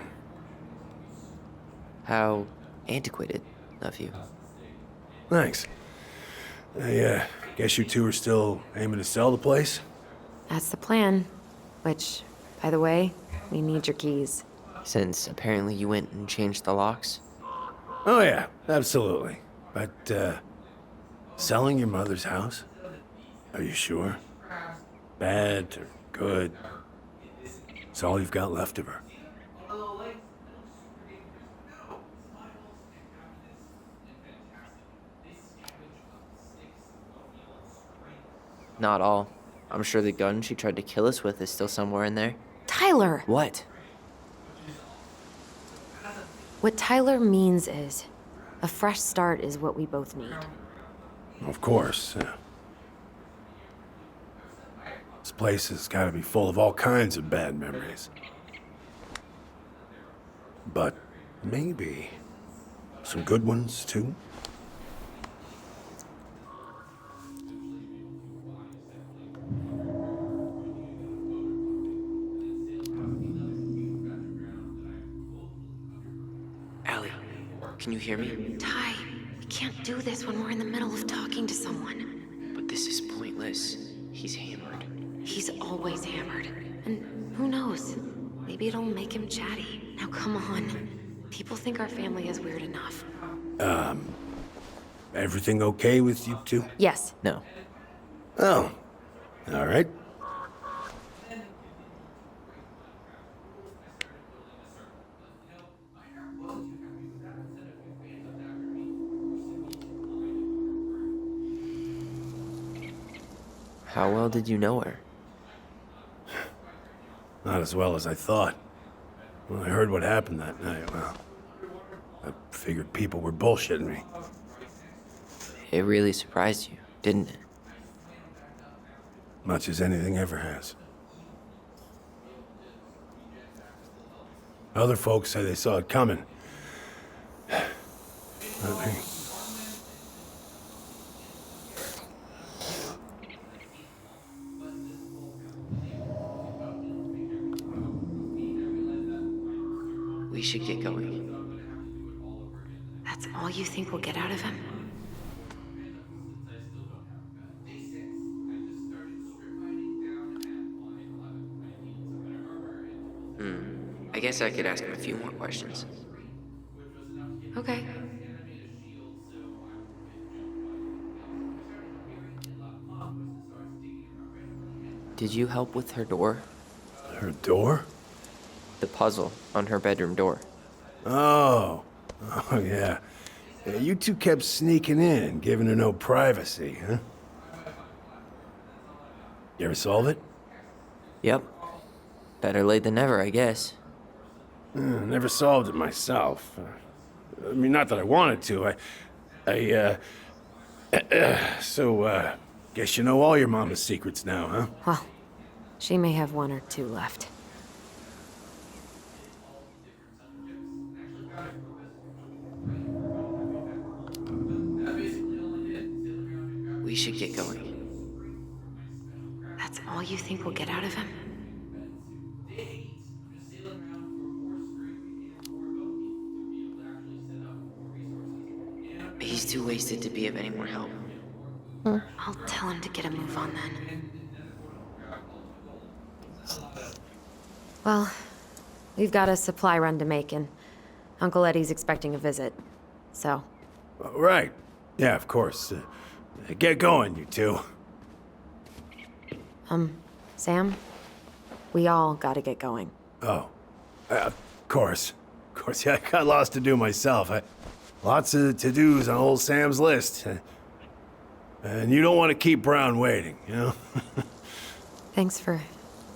How antiquated of you. Thanks. I guess you two are still aiming to sell the place? That's the plan. Which, by the way, we need your keys. Since apparently you went and changed the locks? Oh, yeah, absolutely. But, selling your mother's house? Are you sure? Bad or good? It's all you've got left of her. Not all. I'm sure the gun she tried to kill us with is still somewhere in there. Tyler! What? What Tyler means is, a fresh start is what we both need. Of course. This place has got to be full of all kinds of bad memories. But maybe some good ones, too? Allie, can you hear me? Ty, we can't do this when we're in the middle of talking to someone. But this is pointless. He's hammered. He's always hammered. And who knows? Maybe it'll make him chatty. Now come on. People think our family is weird enough. Everything okay with you two? Yes. No. Oh, all right. How well did you know her? Not as well as I thought. When I heard what happened that night, well, I figured people were bullshitting me. It really surprised you, didn't it? Much as anything ever has. Other folks say they saw it coming. Not me. We should get going. That's all you think we'll get out of him? I guess I could ask him a few more questions. Okay. Did you help with her door? Her door? The puzzle on her bedroom door. Oh, yeah. You two kept sneaking in, giving her no privacy, huh? You ever solve it? Yep. Better late than never, I guess. Never solved it myself. I mean, not that I wanted to. So, guess you know all your mama's secrets now, huh? Well, she may have one or two left. We should get going. That's all you think we'll get out of him? He's too wasted to be of any more help. I'll tell him to get a move on then. Well, we've got a supply run to make, and Uncle Eddie's expecting a visit. So, Right. Yeah, of course. Get going, you two. Sam, we all gotta get going. Oh. Of course. Of course, yeah, I got lots to do myself. Lots of to-dos on old Sam's list. And you don't want to keep Brown waiting, you know? Thanks for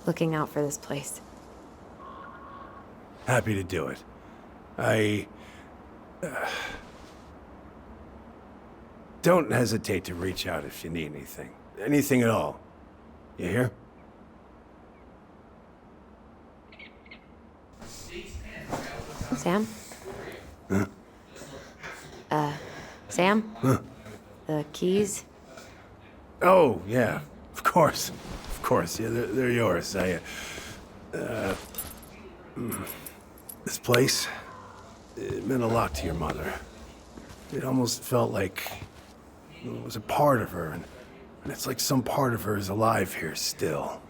looking out for this place. Happy to do it. Don't hesitate to reach out if you need anything. Anything at all. You hear? Sam? Sam? The keys? Oh, yeah. Of course. Of course. Yeah, they're yours. This place, it meant a lot to your mother. It almost felt like it was a part of her, and it's like some part of her is alive here still.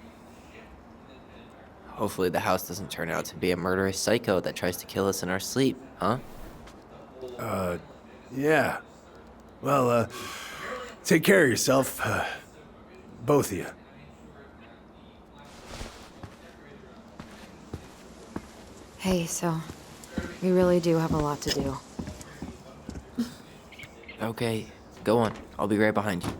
Hopefully the house doesn't turn out to be a murderous psycho that tries to kill us in our sleep, huh? Yeah. Well, take care of yourself, both of you. Hey, so we really do have a lot to do. Okay, go on. I'll be right behind you.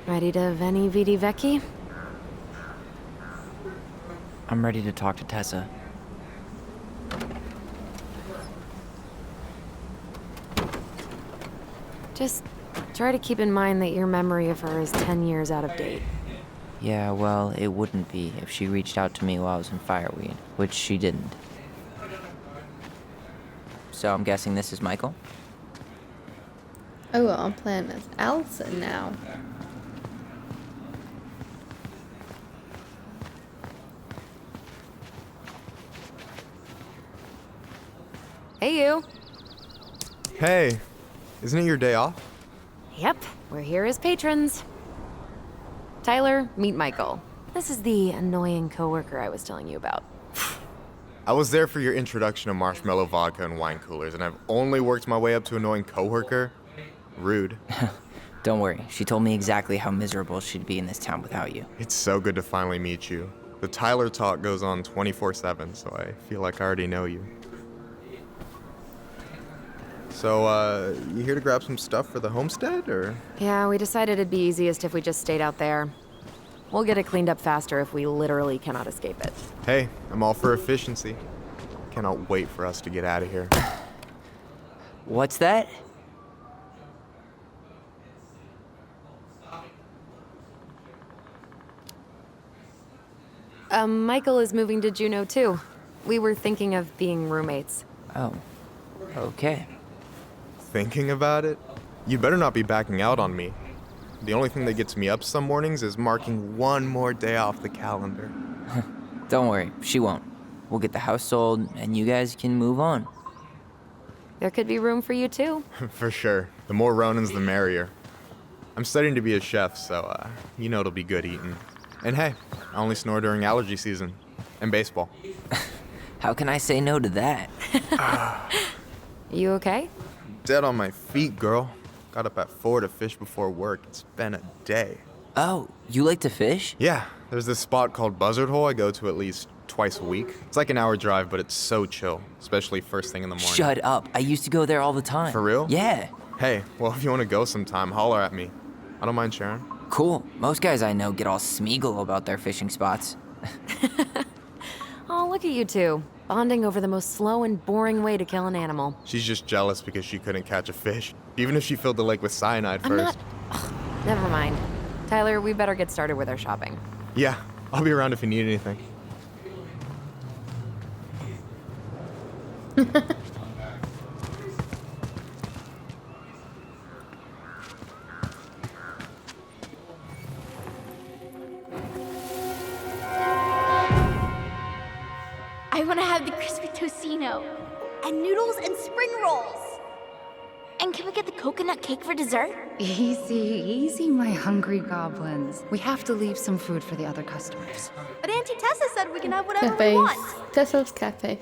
Ready to Veni Vidi Vici? I'm ready to talk to Tessa. Just try to keep in mind that your memory of her is 10 years out of date. Yeah, well, it wouldn't be if she reached out to me while I was in Fireweed, which she didn't. So I'm guessing this is Michael? Oh, I'm playing as Allison now. Hey, you. Hey, isn't it your day off? Yep, we're here as patrons. Tyler, meet Michael. This is the annoying coworker I was telling you about. I was there for your introduction to marshmallow vodka and wine coolers, and I've only worked my way up to annoying coworker. Rude. Don't worry, she told me exactly how miserable she'd be in this town without you. It's so good to finally meet you. The Tyler talk goes on 24/7, so I feel like I already know you. So, you here to grab some stuff for the homestead, or? Yeah, we decided it'd be easiest if we just stayed out there. We'll get it cleaned up faster if we literally cannot escape it. Hey, I'm all for efficiency. Cannot wait for us to get out of here. What's that? Michael is moving to Juneau too. We were thinking of being roommates. Oh, okay. Thinking about it? You better not be backing out on me. The only thing that gets me up some mornings is marking one more day off the calendar. Don't worry, she won't. We'll get the house sold, and you guys can move on. There could be room for you too. For sure. The more Ronins, the merrier. I'm studying to be a chef, so, you know it'll be good eating. And hey, I only snore during allergy season. And baseball. How can I say no to that? You okay? Dead on my feet, girl. Got up at 4 to fish before work. It's been a day. Oh, you like to fish? Yeah, there's this spot called Buzzard Hole I go to at least twice a week. It's like an hour drive, but it's so chill, especially first thing in the morning. Shut up. I used to go there all the time. For real? Yeah. Hey, well, if you want to go sometime, holler at me. I don't mind sharing. Cool. Most guys I know get all Smeagol about their fishing spots. Oh, look at you two. Bonding over the most slow and boring way to kill an animal. She's just jealous because she couldn't catch a fish, even if she filled the lake with cyanide I'm first. not... Ugh, never mind. Tyler, we better get started with our shopping. Yeah, I'll be around if you need anything. I want to have the crispy tocino, and noodles and spring rolls. And can we get the coconut cake for dessert? Easy, easy, my hungry goblins. We have to leave some food for the other customers. But Auntie Tessa said we can have whatever we Cafes. want. Tessa's Cafe.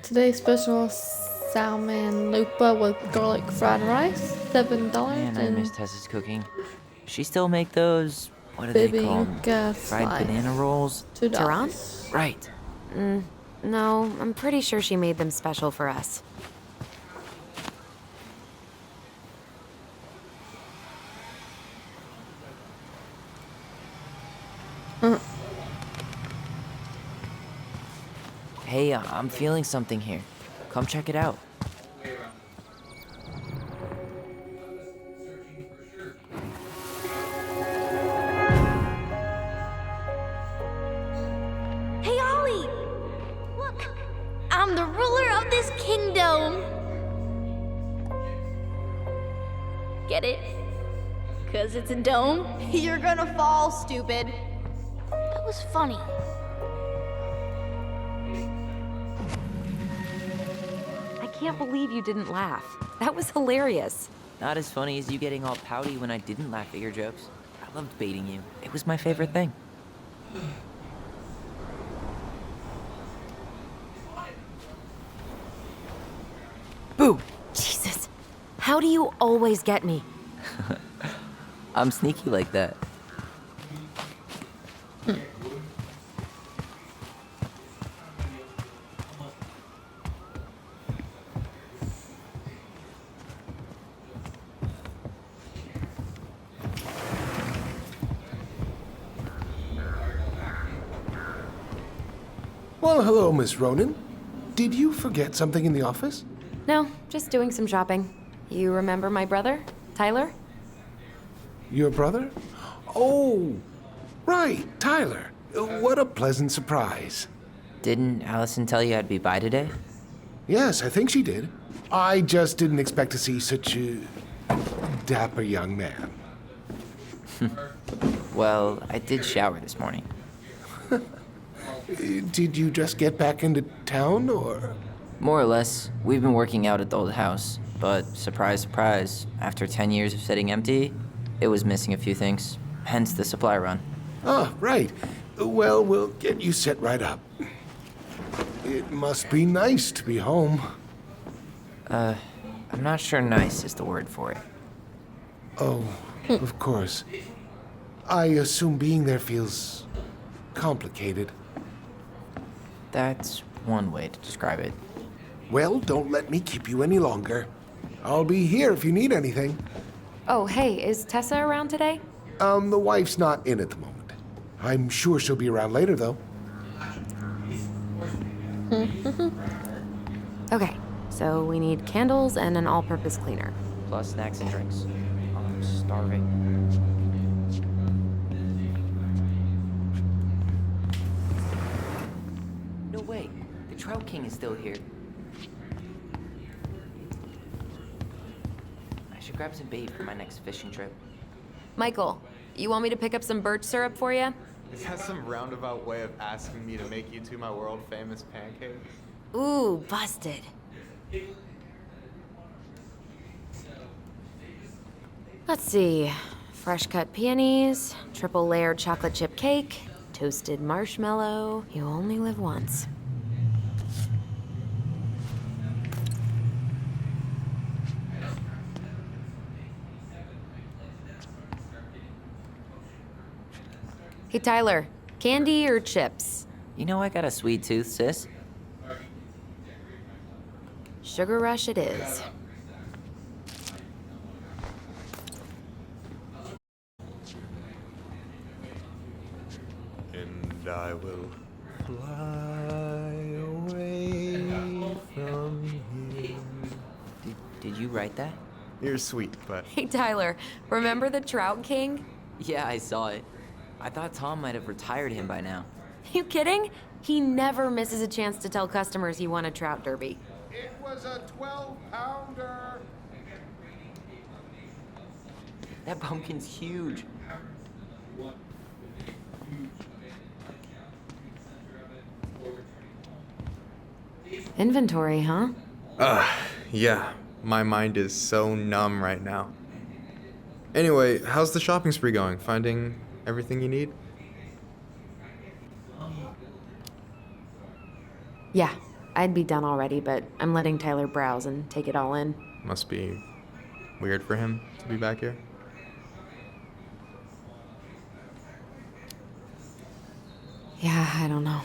Today's special salmon lupa with garlic fried rice. $7 Man, I miss and Tessa's cooking. She still make those, what are they called? bibinka Fried slice. banana rolls? $2. Tehran? Right. No, I'm pretty sure she made them special for us. Hey, I'm feeling something here. Come check it out. Hey, Ollie! Look, I'm the ruler of this kingdom. Get it? 'Cause it's a dome? You're gonna fall, stupid. That was funny. I can't believe you didn't laugh. That was hilarious. Not as funny as you getting all pouty when I didn't laugh at your jokes. I loved baiting you. It was my favorite thing. Boo! Jesus. How do you always get me? I'm sneaky like that. Well, hello, Miss Ronan. Did you forget something in the office? No, just doing some shopping. You remember my brother, Tyler? Your brother? Oh, right, Tyler. What a pleasant surprise. Didn't Allison tell you I'd be by today? Yes, I think she did. I just didn't expect to see such a dapper young man. Well, I did shower this morning. Did you just get back into town, or? More or less. We've been working out at the old house, but surprise, surprise, after 10 years of sitting empty, it was missing a few things. Hence the supply run. Ah, right. Well, we'll get you set right up. It must be nice to be home. I'm not sure nice is the word for it. Oh, of course. I assume being there feels complicated. That's one way to describe it. Well, don't let me keep you any longer. I'll be here if you need anything. Oh, hey, is Tessa around today? The wife's not in at the moment. I'm sure she'll be around later, though. Okay, so we need candles and an all-purpose cleaner. Plus snacks and drinks. I'm starving. No way. The Trout King is still here. I should grab some bait for my next fishing trip. Michael, you want me to pick up some birch syrup for you? Is that some roundabout way of asking me to make you two my world famous pancakes? Ooh, busted. Let's see. Fresh cut peonies, triple layered chocolate chip cake, toasted marshmallow. You only live once. Hey, Tyler, candy or chips? You know I got a sweet tooth, sis. Sugar Rush it is. And I will fly away from here. Did you write that? You're sweet, but Hey, Tyler, remember the Trout King? Yeah, I saw it. I thought Tom might have retired him by now. You kidding? He never misses a chance to tell customers he won a trout derby. It was a 12-pounder. That pumpkin's huge. Inventory, huh? yeah, my mind is so numb right now. Anyway, how's the shopping spree going? Finding everything you need? Yeah, I'd be done already, but I'm letting Tyler browse and take it all in. Must be weird for him to be back here. Yeah, I don't know.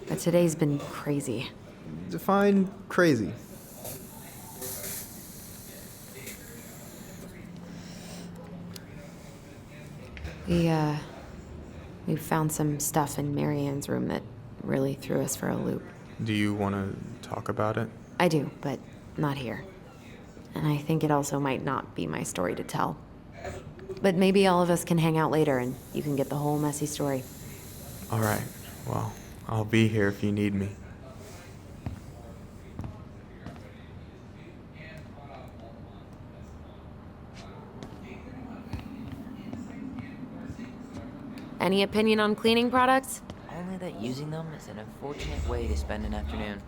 But today's been crazy. Define crazy. We found some stuff in Marianne's room that really threw us for a loop. Do you want to talk about it? I do, but not here. And I think it also might not be my story to tell. But maybe all of us can hang out later and you can get the whole messy story. All right. Well, I'll be here if you need me. Any opinion on cleaning products? Only that using them is an unfortunate way to spend an afternoon.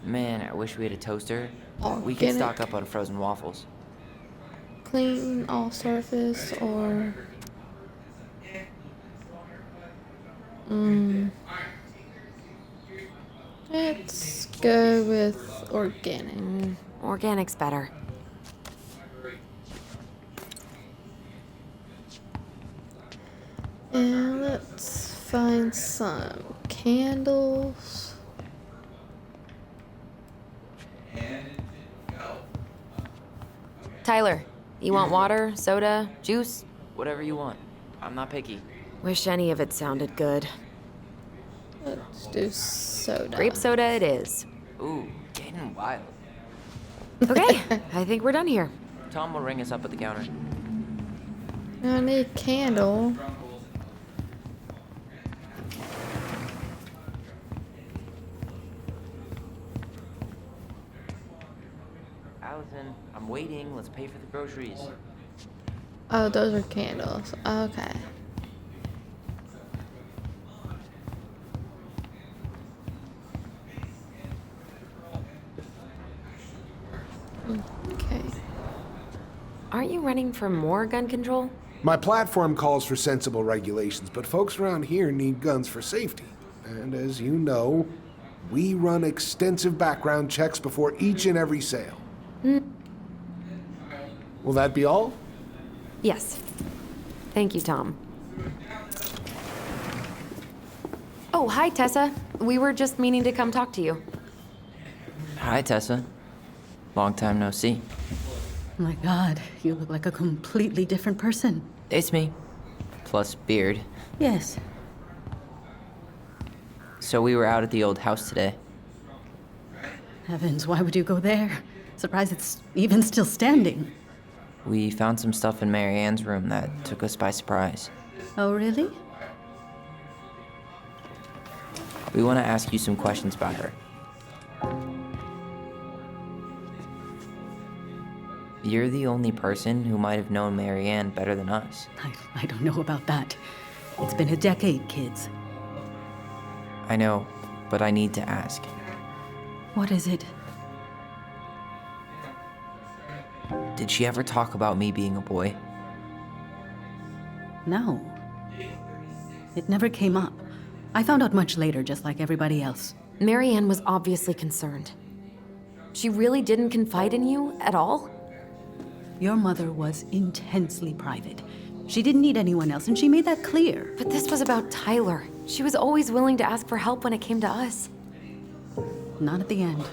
Man, I wish we had a toaster. We could Organic. stock up on frozen waffles. Clean all surface or let's go with organic. Organic's better. And let's find some candles. Tyler, you want water, soda, juice? Whatever you want. I'm not picky. Wish any of it sounded good. Let's do soda. Grape soda it is. Ooh, getting wild. Okay, I think we're done here. Tom will ring us up at the counter. I need a candle. Allison, I'm waiting. Let's pay for the groceries. Oh, those are candles. Okay. Aren't you running for more gun control? My platform calls for sensible regulations, but folks around here need guns for safety. And as you know, we run extensive background checks before each and every sale. Will that be all? Yes. Thank you, Tom. Oh, hi, Tessa. We were just meaning to come talk to you. Hi, Tessa. Long time no see. My God, you look like a completely different person. It's me. Plus beard. Yes. So we were out at the old house today. Heavens, why would you go there? Surprised it's even still standing. We found some stuff in Mary Ann's room that took us by surprise. Oh, really? We want to ask you some questions about her. You're the only person who might have known Mary Ann better than us. I don't know about that. It's been a decade, kids. I know, but I need to ask. What is it? Did she ever talk about me being a boy? No. It never came up. I found out much later, just like everybody else. Mary Ann was obviously concerned. She really didn't confide in you at all? Your mother was intensely private. She didn't need anyone else, and she made that clear. But this was about Tyler. She was always willing to ask for help when it came to us. Not at the end.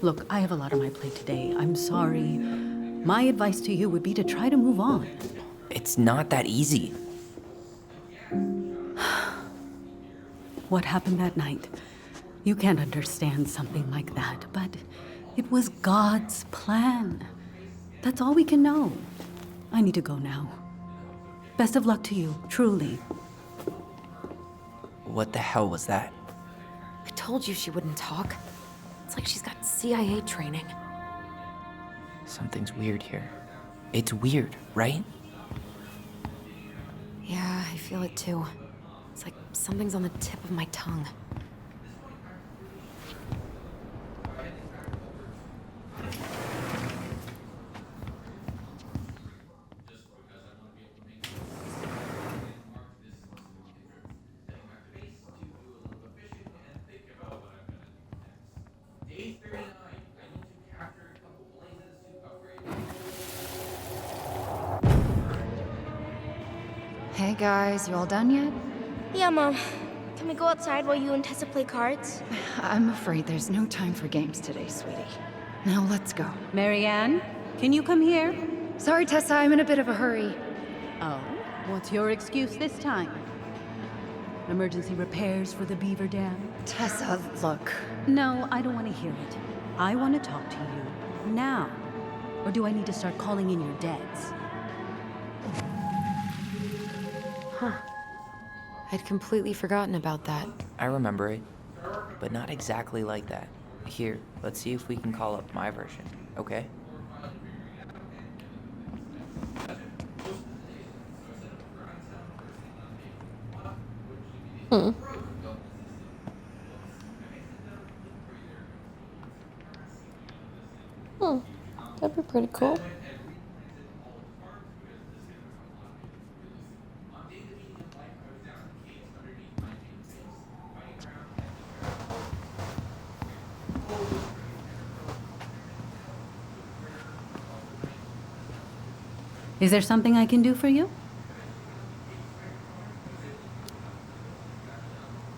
Look, I have a lot on my plate today. I'm sorry. My advice to you would be to try to move on. It's not that easy. What happened that night? You can't understand something like that, but it was God's plan. That's all we can know. I need to go now. Best of luck to you, truly. What the hell was that? I told you she wouldn't talk. It's like she's got CIA training. Something's weird here. It's weird, right? Yeah, I feel it too. It's like something's on the tip of my tongue. Hey guys, you all done yet? Yeah, Mom. Can we go outside while you and Tessa play cards? I'm afraid there's no time for games today, sweetie. Now let's go. Mary Ann, can you come here? Sorry, Tessa, I'm in a bit of a hurry. Oh, what's your excuse this time? Emergency repairs for the beaver dam? Tessa, look. No, I don't want to hear it. I want to talk to you now. Or do I need to start calling in your dads? Huh. I'd completely forgotten about that. I remember it, but not exactly like that. Here, let's see if we can call up my version, okay? That'd be pretty cool. Is there something I can do for you?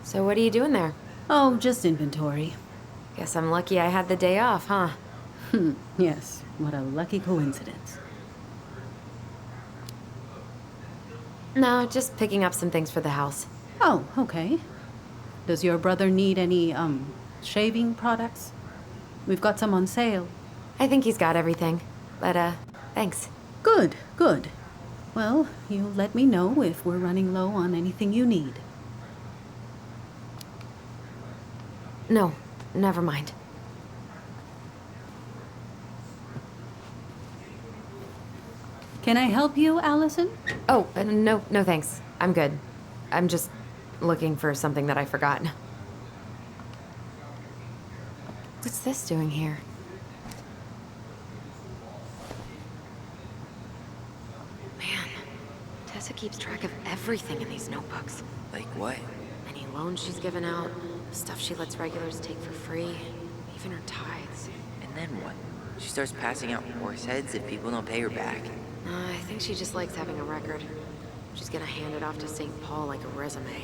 So what are you doing there? Oh, just inventory. Guess I'm lucky I had the day off, huh? Yes, what a lucky coincidence. No, just picking up some things for the house. Oh, okay. Does your brother need any, shaving products? We've got some on sale. I think he's got everything. But, thanks. Good, good. Well, you let me know if we're running low on anything you need. No, never mind. Can I help you, Allison? Oh, no thanks. I'm good. I'm just looking for something that I forgot. What's this doing here? Tessa keeps track of everything in these notebooks. Like what? Any loans she's given out, stuff she lets regulars take for free, even her tithes. And then what? She starts passing out horse heads if people don't pay her back. I think she just likes having a record. She's gonna hand it off to St. Paul like a resume.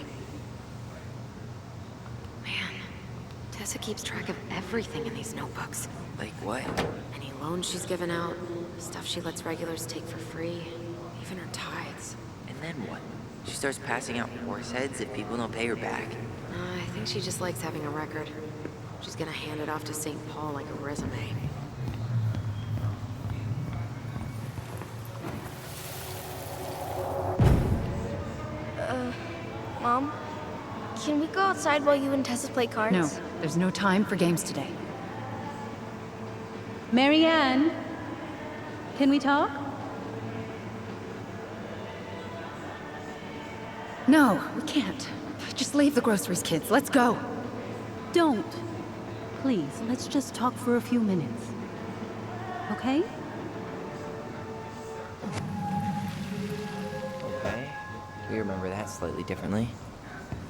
Man, Tessa keeps track of everything in these notebooks. Like what? Any loans she's given out, stuff she lets regulars take for free, even her tithes. And then what? She starts passing out horse heads if people don't pay her back. I think she just likes having a record. She's gonna hand it off to St. Paul like a resume. Mom, can we go outside while you and Tessa play cards? No, there's no time for games today. Marianne, can we talk? No, we can't. Just leave the groceries, kids. Let's go. Don't. Please, let's just talk for a few minutes. Okay? Okay. We remember that slightly differently.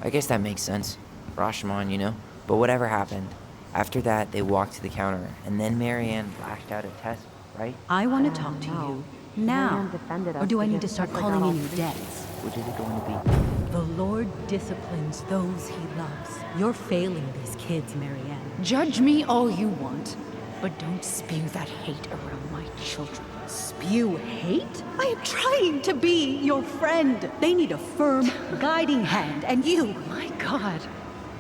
I guess that makes sense. Rashomon, you know? But whatever happened, after that, they walked to the counter, and then Marianne lashed out at Tess, right? I want to talk to you now. Or do I need to start calling in your debts? Which is it going to be? The Lord disciplines those he loves. You're failing these kids, Marianne. Judge me all you want, but don't spew that hate around my children. Spew hate? I am trying to be your friend. They need a firm, guiding hand, and you... My God.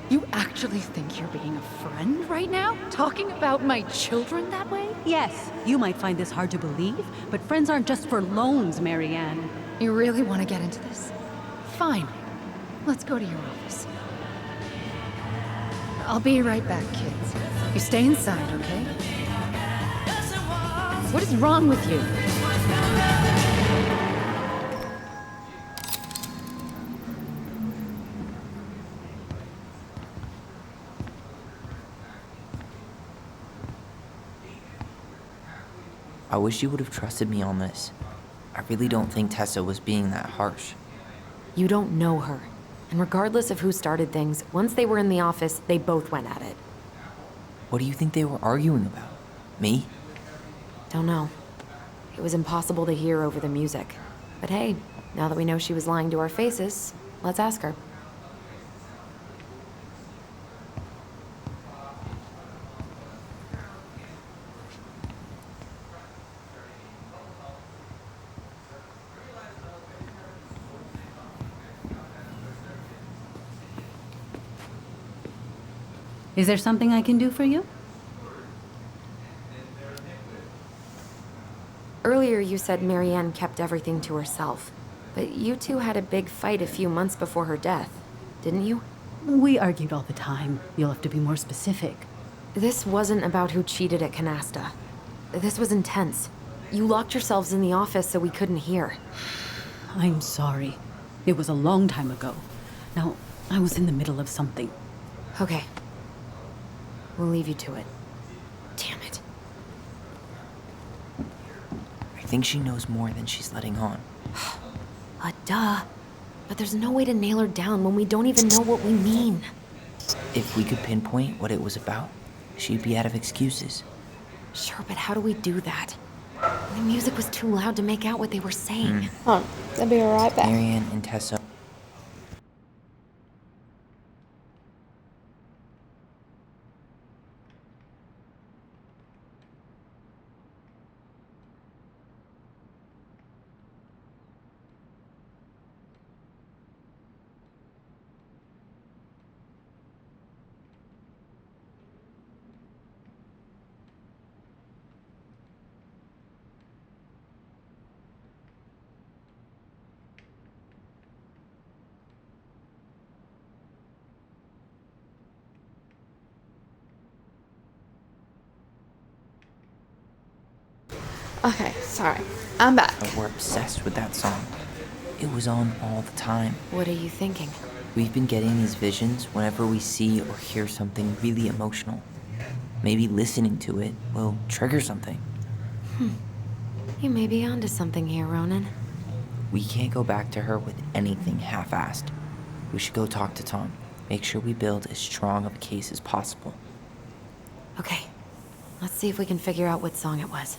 You actually think you're being a friend right now? Talking about my children that way? Yes, you might find this hard to believe, but friends aren't just for loans, Marianne. You really want to get into this? Fine. Let's go to your office. I'll be right back, kids. You stay inside, okay? What is wrong with you? I wish you would have trusted me on this. I really don't think Tessa was being that harsh. You don't know her. And regardless of who started things, once they were in the office, they both went at it. What do you think they were arguing about? Me? Don't know. It was impossible to hear over the music. But hey, now that we know she was lying to our faces, let's ask her. Is there something I can do for you? Earlier you said Marianne kept everything to herself. But you two had a big fight a few months before her death, didn't you? We argued all the time. You'll have to be more specific. This wasn't about who cheated at Canasta. This was intense. You locked yourselves in the office so we couldn't hear. I'm sorry. It was a long time ago. Now, I was in the middle of something. Okay. We'll leave you to it. Damn it. I think she knows more than she's letting on. Duh. But there's no way to nail her down when we don't even know what we mean. If we could pinpoint what it was about, she'd be out of excuses. Sure, but how do we do that? The music was too loud to make out what they were saying. Hold on. I'll be right back. Marianne and Tessa. Okay, sorry. I'm back. We're obsessed with that song. It was on all the time. What are you thinking? We've been getting these visions whenever we see or hear something really emotional. Maybe listening to it will trigger something. You may be onto something here, Ronan. We can't go back to her with anything half-assed. We should go talk to Tom. Make sure we build as strong of a case as possible. Okay, let's see if we can figure out what song it was.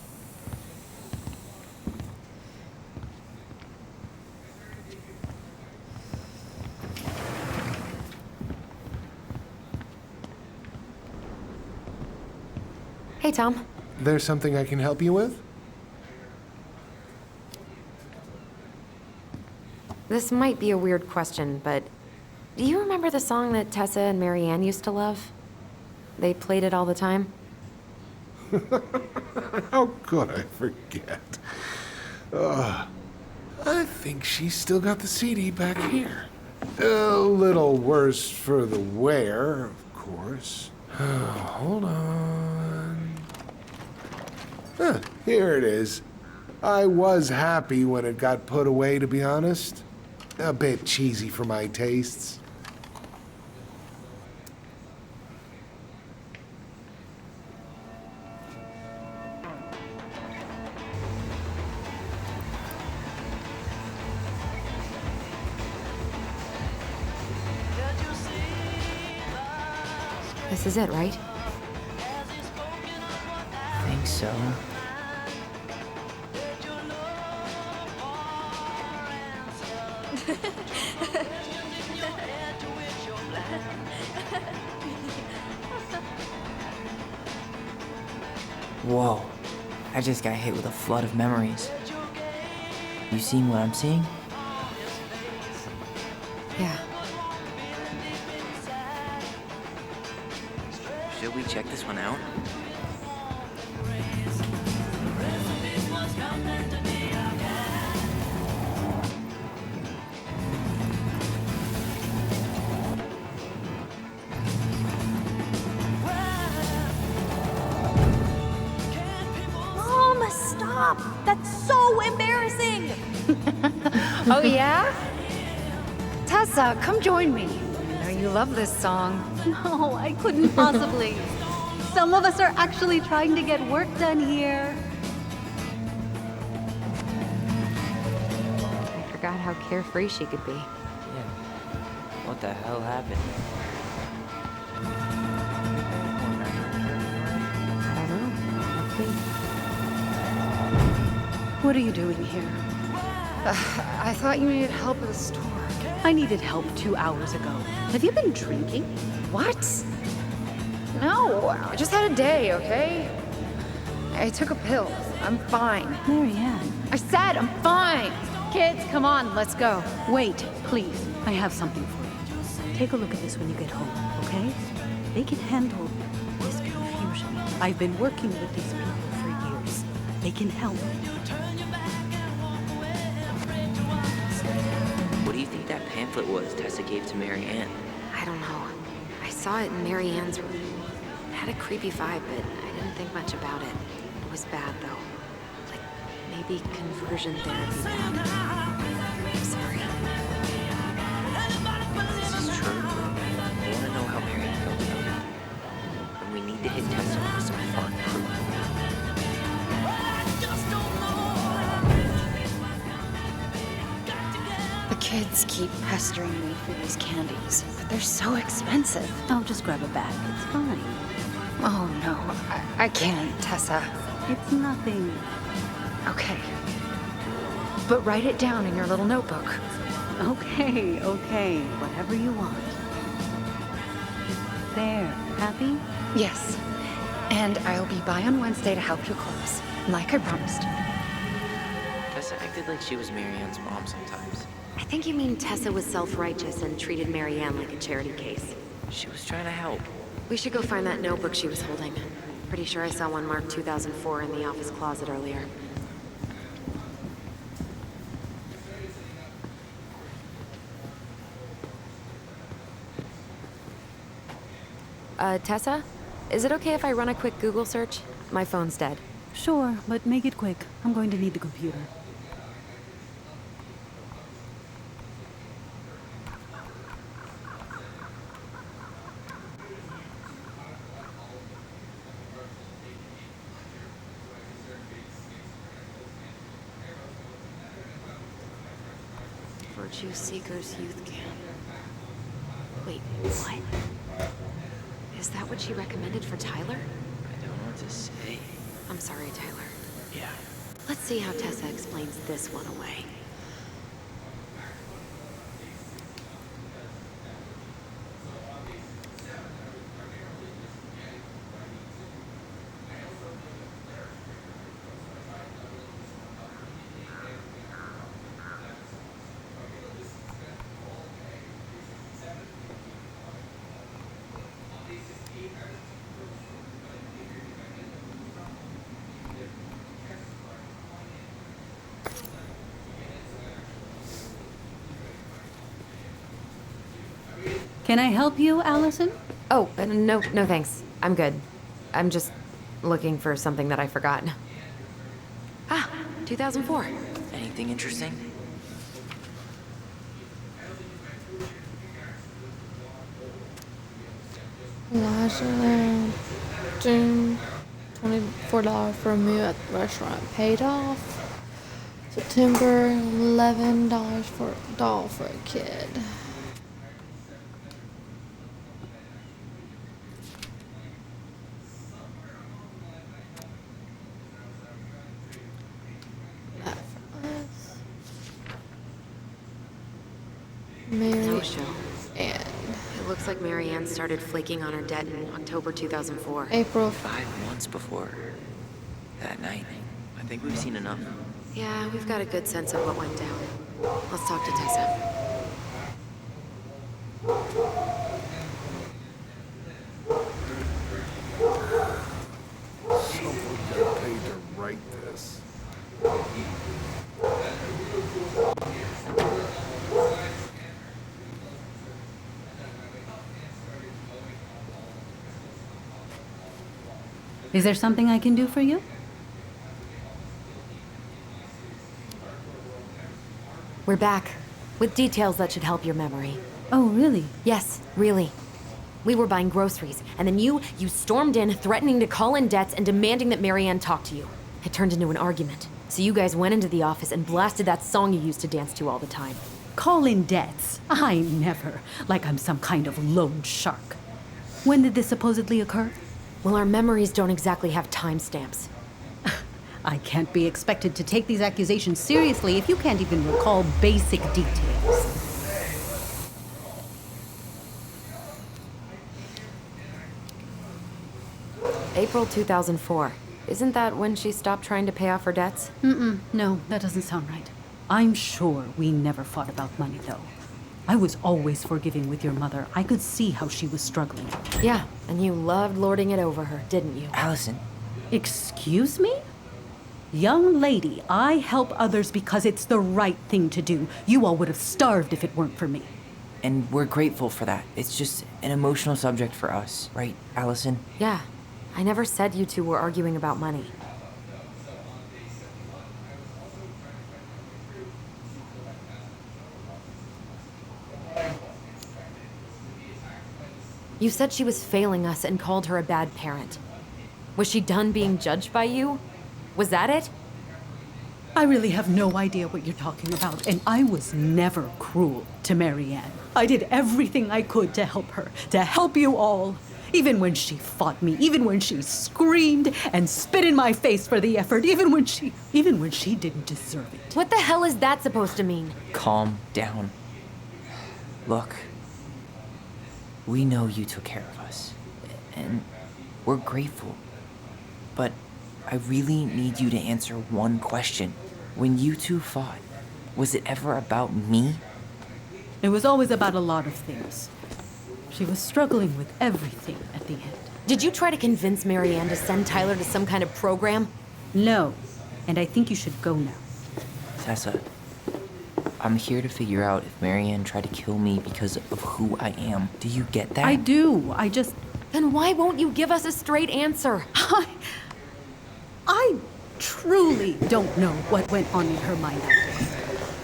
Hey, Tom. There's something I can help you with? This might be a weird question, but do you remember the song that Tessa and Marianne used to love? They played it all the time. How could I forget? I think she's still got the CD back here. A little worse for the wear, of course. Hold on. Huh, here it is. I was happy when it got put away, to be honest. A bit cheesy for my tastes. This is it, right? I think so. Whoa. I just got hit with a flood of memories. You seeing what I'm seeing? Yeah. Should we check this one out? Mom, stop! That's so embarrassing! Oh, yeah? Tessa, come join me. I know you love this song. No, I couldn't possibly. Some of us are actually trying to get work done here. I forgot how carefree she could be. Yeah. What the hell happened? I don't know. Let's see. What are you doing here? I thought you needed help at the store. I needed help 2 hours ago. Have you been drinking? What? No, I just had a day, okay? I took a pill. I'm fine. Marianne. I said I'm fine. Kids, come on, let's go. Wait, please. I have something for you. Take a look at this when you get home, okay? They can handle this confusion. I've been working with these people for years. They can help. What do you think that pamphlet was Tessa gave to Marianne? I don't know. I saw it in Mary Ann's room. It had a creepy vibe, but I didn't think much about it. It was bad, though. Like, maybe conversion therapy bad. I'm sorry. This is true. I want to know how Marianne felt about it. And we need to hit Tessa with some fun proof. The kids keep pestering me for these candies, but they're so expensive. I'll just grab a bag. It's fine. Oh no, I can't, Tessa. It's nothing. Okay. But write it down in your little notebook. Okay, okay. Whatever you want. There. Happy? Yes. And I'll be by on Wednesday to help you close, like I promised. Tessa acted like she was Marianne's mom sometimes. I think you mean Tessa was self-righteous and treated Mary Ann like a charity case. She was trying to help. We should go find that notebook she was holding. Pretty sure I saw one marked 2004 in the office closet earlier. Tessa? Is it okay if I run a quick Google search? My phone's dead. Sure, but make it quick. I'm going to need the computer. Virtue Seekers Youth Camp. Wait, what? Is that what she recommended for Tyler? I don't know what to say. I'm sorry, Tyler. Yeah. Let's see how Tessa explains this one away. Can I help you, Allison? Oh, no thanks. I'm good. I'm just looking for something that I forgot. Ah, 2004. Anything interesting? Elijah, June, $24 for a meal at the restaurant paid off. September, $11 for a doll for a kid. That for us. Mary No show. Ann. It looks like Marianne started flaking on her debt in October 2004. April 5 months before that night. I think we've seen enough. Yeah, we've got a good sense of what went down. Let's talk to Tessa. Someone got paid to write this. Is there something I can do for you? We're back, with details that should help your memory. Oh, really? Yes, really. We were buying groceries, and then you stormed in, threatening to call in debts and demanding that Marianne talk to you. It turned into an argument. So you guys went into the office and blasted that song you used to dance to all the time. Call in debts? I never. Like I'm some kind of loan shark. When did this supposedly occur? Well, our memories don't exactly have timestamps. I can't be expected to take these accusations seriously if you can't even recall basic details. April 2004. Isn't that when she stopped trying to pay off her debts? No, that doesn't sound right. I'm sure we never fought about money, though. I was always forgiving with your mother. I could see how she was struggling. Yeah, and you loved lording it over her, didn't you? Allison, Excuse me? Young lady, I help others because it's the right thing to do. You all would have starved if it weren't for me. and we're grateful for that. It's just an emotional subject for us, right, Allison? Yeah, I never said you two were arguing about money. You said she was failing us and called her a bad parent. Was she done being judged by you? Was that it? I really have no idea what you're talking about, and I was never cruel to Marianne. I did everything I could to help her, to help you all. Even when she fought me, even when she screamed and spit in my face for the effort, even when she didn't deserve it. What the hell is that supposed to mean? Calm down. Look, we know you took care of us, and we're grateful. But I really need you to answer one question. When you two fought, was it ever about me? It was always about a lot of things. She was struggling with everything at the end. Did you try to convince Marianne to send Tyler to some kind of program? No, and I think you should go now. Tessa, I'm here to figure out if Marianne tried to kill me because of who I am. Do you get that? I do. I just... Then why won't you give us a straight answer? I truly don't know what went on in her mind that day.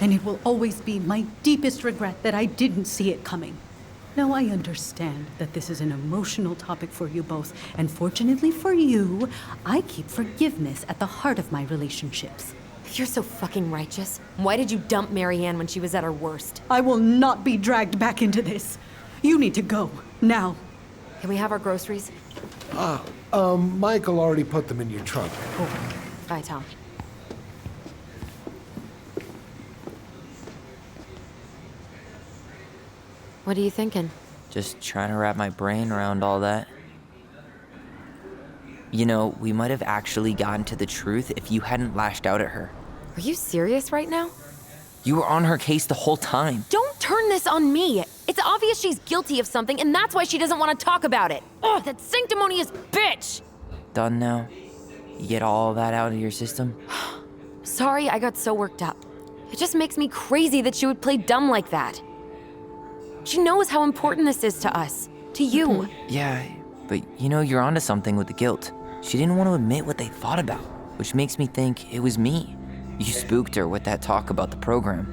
And it will always be my deepest regret that I didn't see it coming. Now, I understand that this is an emotional topic for you both, and fortunately for you, I keep forgiveness at the heart of my relationships. If you're so fucking righteous, why did you dump Marianne when she was at her worst? I will not be dragged back into this. You need to go, now. Can we have our groceries? Michael already put them in your trunk. Cool. Bye, Tom. What are you thinking? Just trying to wrap my brain around all that. You know, we might have actually gotten to the truth if you hadn't lashed out at her. Are you serious right now? You were on her case the whole time. Don't turn this on me! It's obvious she's guilty of something, and that's why she doesn't want to talk about it. Ugh, that sanctimonious bitch! Done now? You get all that out of your system? Sorry I got so worked up. It just makes me crazy that she would play dumb like that. She knows how important this is to us. To you. Yeah, but you know, you're onto something with the guilt. She didn't want to admit what they thought about, which makes me think it was me. You spooked her with that talk about the program.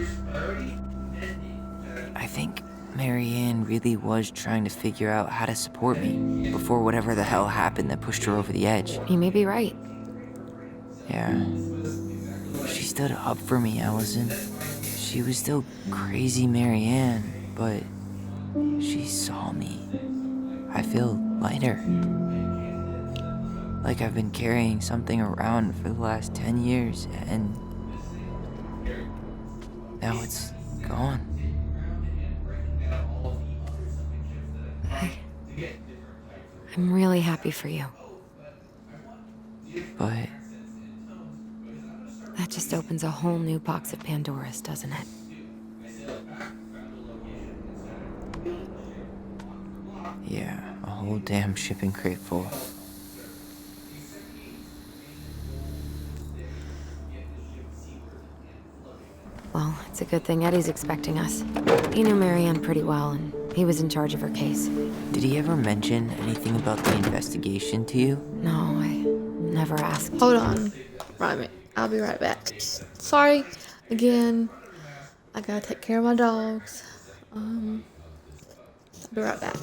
I think Marianne really was trying to figure out how to support me before whatever the hell happened that pushed her over the edge. You may be right. Yeah. She stood up for me, Allison. She was still crazy Marianne, but she saw me. I feel lighter. Like I've been carrying something around for the last 10 years, and now it's gone. I'm really happy for you. But That just opens a whole new box of Pandora's, doesn't it? yeah, a whole damn shipping crate full. Well, it's a good thing Eddie's expecting us. He knew Marianne pretty well, and he was in charge of her case. Did he ever mention anything about the investigation to you? No, I never asked. Hold on. Right, I'll be right back. Sorry, again. I gotta take care of my dogs. I'll be right back.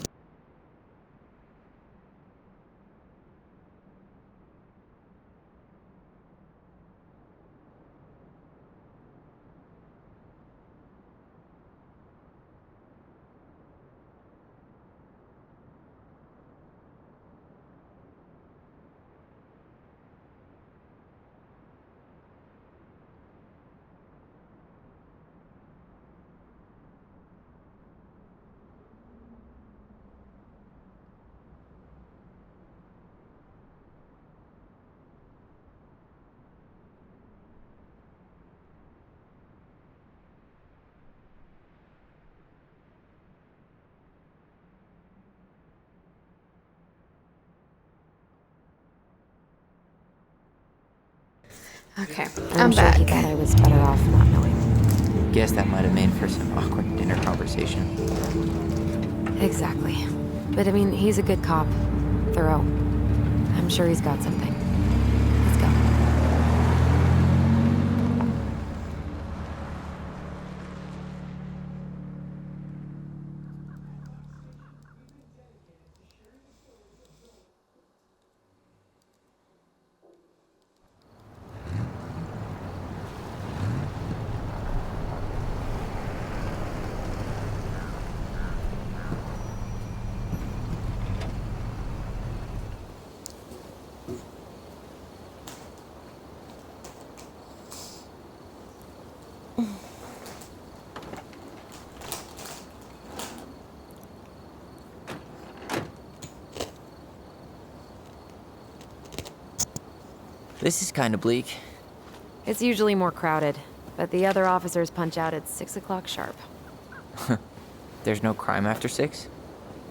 Okay, I'm sure back. he thought I was better off not knowing. Guess that might have made for some awkward dinner conversation. Exactly. But I mean, he's a good cop. Thorough. I'm sure he's got something. Let's go. This is kind of bleak. It's usually more crowded, but the other officers punch out at 6 o'clock sharp. There's no crime after 6?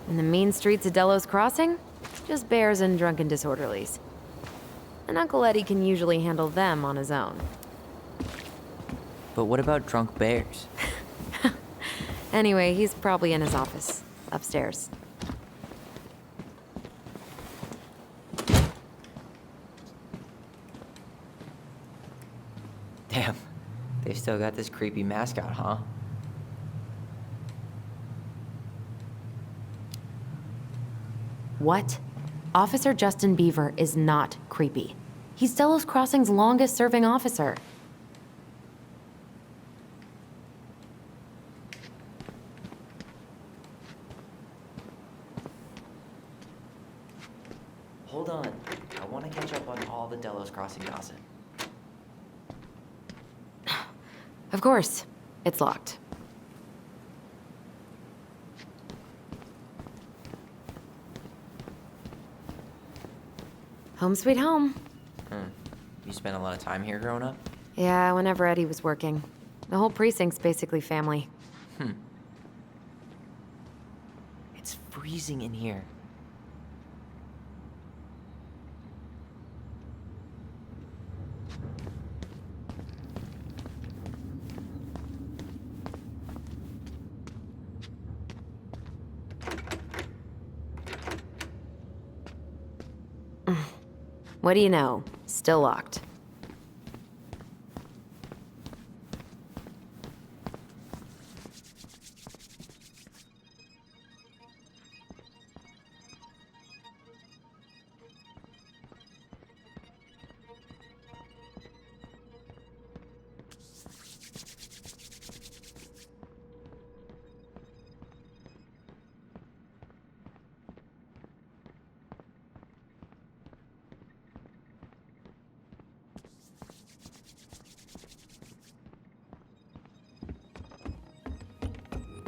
In the mean streets of Delos Crossing, just bears and drunken disorderlies. And Uncle Eddie can usually handle them on his own. But what about drunk bears? Anyway, he's probably in his office, upstairs. Damn, they still got this creepy mascot, huh? What? Officer Justin Beaver is not creepy. He's Delos Crossing's longest-serving officer. hold on. I want to catch up on all the Delos Crossing gossip. Of course. It's locked. Home sweet home. You spent a lot of time here growing up? Yeah, whenever Eddie was working. The whole precinct's basically family. It's freezing in here. What do you know? Still locked.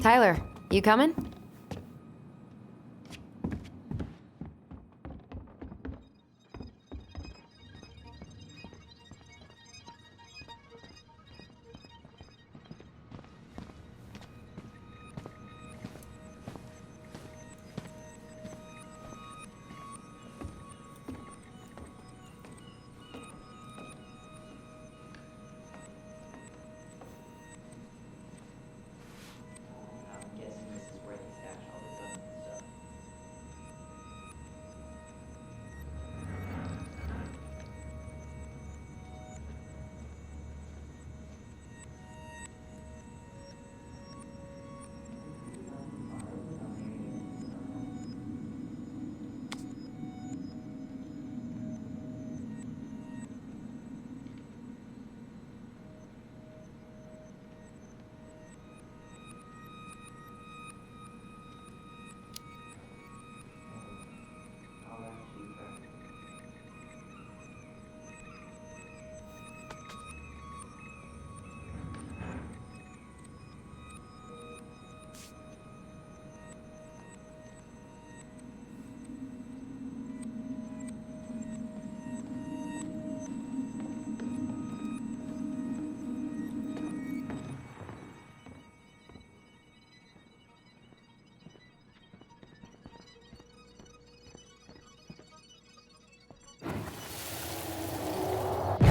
Tyler, you coming?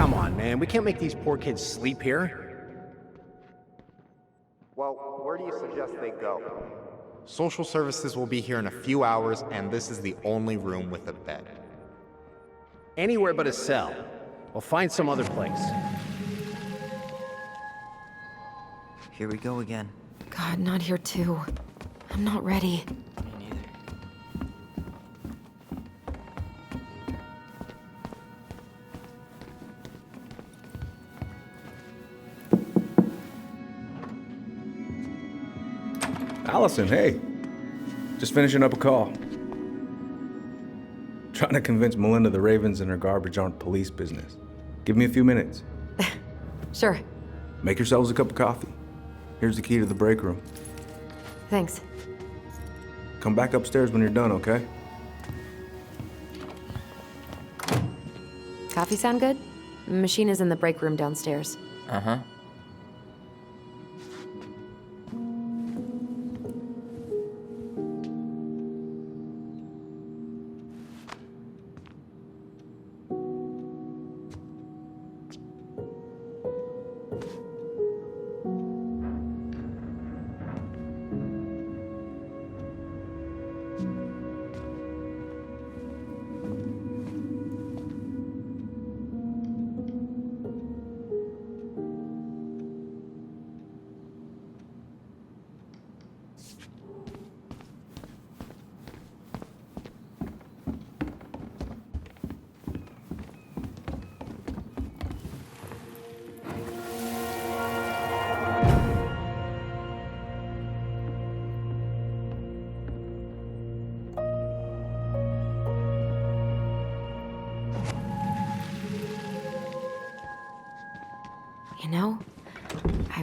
Come on, man. We can't make these poor kids sleep here. Well, where do you suggest they go? Social services will be here in a few hours, and this is the only room with a bed. Anywhere but a cell. We'll find some other place. Here we go again. God, not here too. I'm not ready. Me neither. Allison, hey. Just finishing up a call. Trying to convince Melinda the Ravens and her garbage aren't police business. Give me a few minutes. Sure. Make yourselves a cup of coffee. Here's the key to the break room. Thanks. Come back upstairs when you're done, okay? Coffee sound good? Machine is in the break room downstairs. Uh-huh.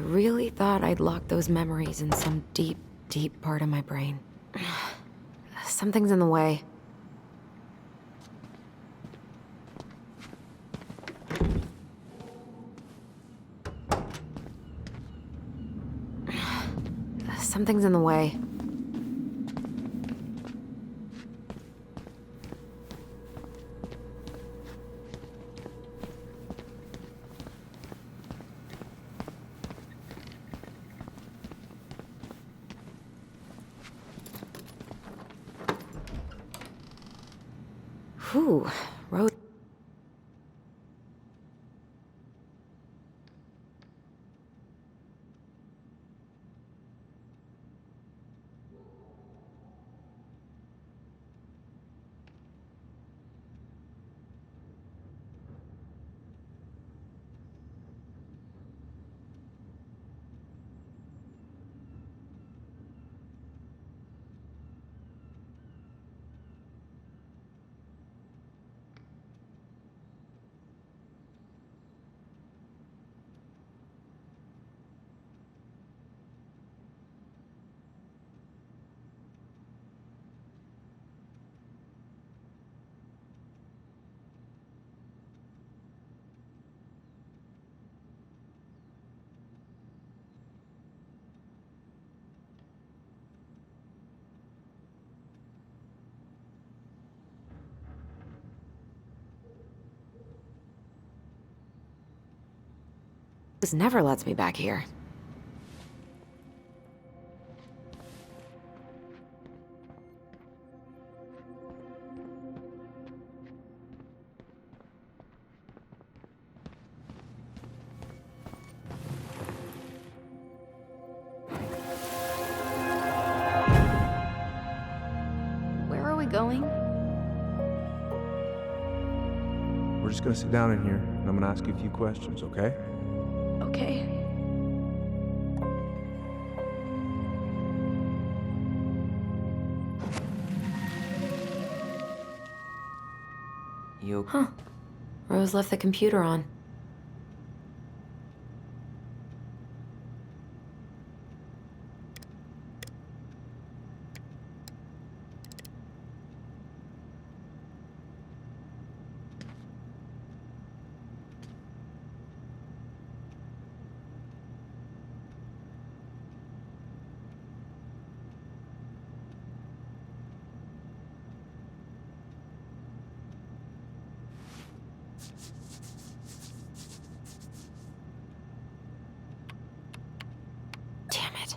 really thought I'd locked those memories in some deep, deep part of my brain. Something's in the way. Something's in the way. Whew, road. This never lets me back here. Where are we going? We're just gonna sit down in here, and I'm gonna ask you a few questions, okay? Okay. You Huh. Rose left the computer on. Damn it.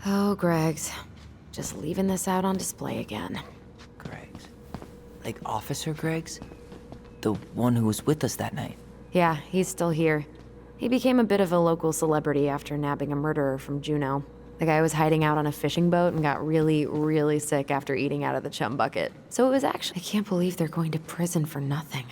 Oh, Greg's. Just leaving this out on display again. Greg's. Like Officer Greg's? The one who was with us that night. Yeah, he's still here. He became a bit of a local celebrity after nabbing a murderer from Juneau. The guy was hiding out on a fishing boat and got really, really sick after eating out of the chum bucket. So it was actually... I can't believe they're going to prison for nothing.